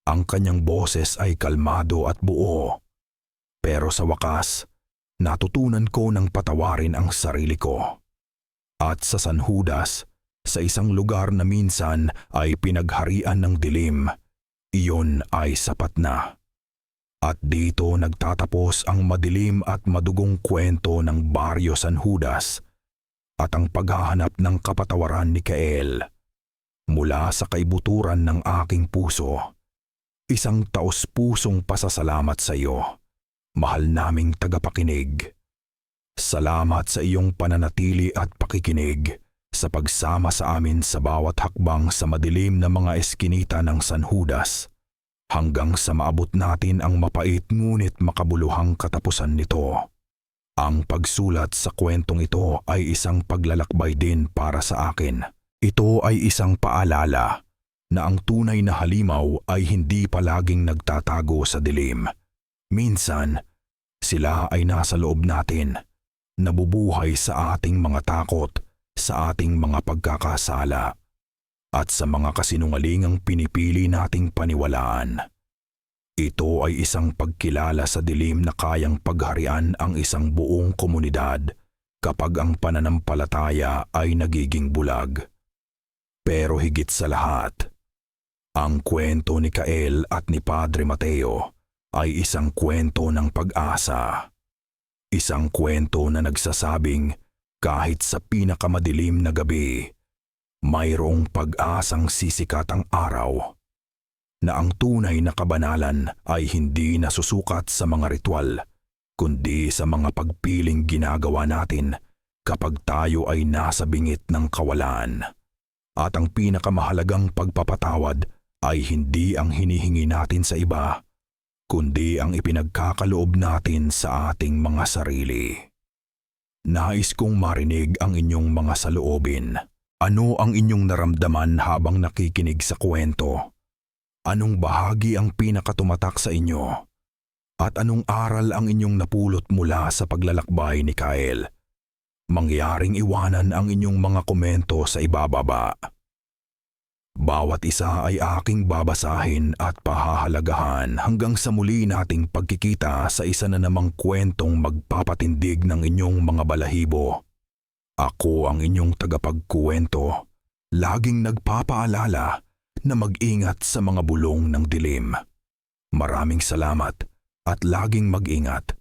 Ang kanyang boses ay kalmado at buo. "Pero sa wakas, natutunan ko ng patawarin ang sarili ko." At sa Sanhudas, sa isang lugar na minsan ay pinagharian ng dilim, iyon ay sapat na. At dito nagtatapos ang madilim at madugong kwento ng Baryo Sanhudas at ang paghahanap ng kapatawaran ni Kyle. Mula sa kaibuturan ng aking puso, isang taos-pusong pasasalamat sa iyo, mahal naming tagapakinig. Salamat sa iyong pananatili at pakikinig, sa pagsama sa amin sa bawat hakbang sa madilim na mga eskinita ng Sanhudas, hanggang sa maabot natin ang mapait ngunit makabuluhang katapusan nito. Ang pagsulat sa kwentong ito ay isang paglalakbay din para sa akin. Ito ay isang paalala na ang tunay na halimaw ay hindi palaging nagtatago sa dilim. Minsan, sila ay nasa loob natin, nabubuhay sa ating mga takot, sa ating mga pagkakasala. at sa mga kasinungalingang pinipili nating paniwalaan. Ito ay isang pagkilala sa dilim na kayang pagharian ang isang buong komunidad kapag ang pananampalataya ay nagiging bulag. Pero higit sa lahat, ang kwento ni Kael at ni Padre Mateo ay isang kwento ng pag-asa. Isang kwento na nagsasabing kahit sa pinakamadilim na gabi, mayroong pag-asang sisikat ang araw. Na ang tunay na kabanalan ay hindi nasusukat sa mga ritual, kundi sa mga pagpiling ginagawa natin kapag tayo ay nasa bingit ng kawalan. At ang pinakamahalagang pagpapatawad ay hindi ang hinihingi natin sa iba, kundi ang ipinagkakaloob natin sa ating mga sarili. Nais kong marinig ang inyong mga saloobin. Ano ang inyong naramdaman habang nakikinig sa kwento? Anong bahagi ang pinakatumatak sa inyo? At anong aral ang inyong napulot mula sa paglalakbay ni Kael? Mangyaring iwanan ang inyong mga komento sa ibababa. Bawat isa ay aking babasahin at pahahalagahan hanggang sa muli nating pagkikita sa isa na namang kwentong magpapatindig ng inyong mga balahibo. Ako ang inyong tagapagkuwento, laging nagpapaalala na mag-ingat sa mga bulong ng dilim. Maraming salamat at laging mag-ingat.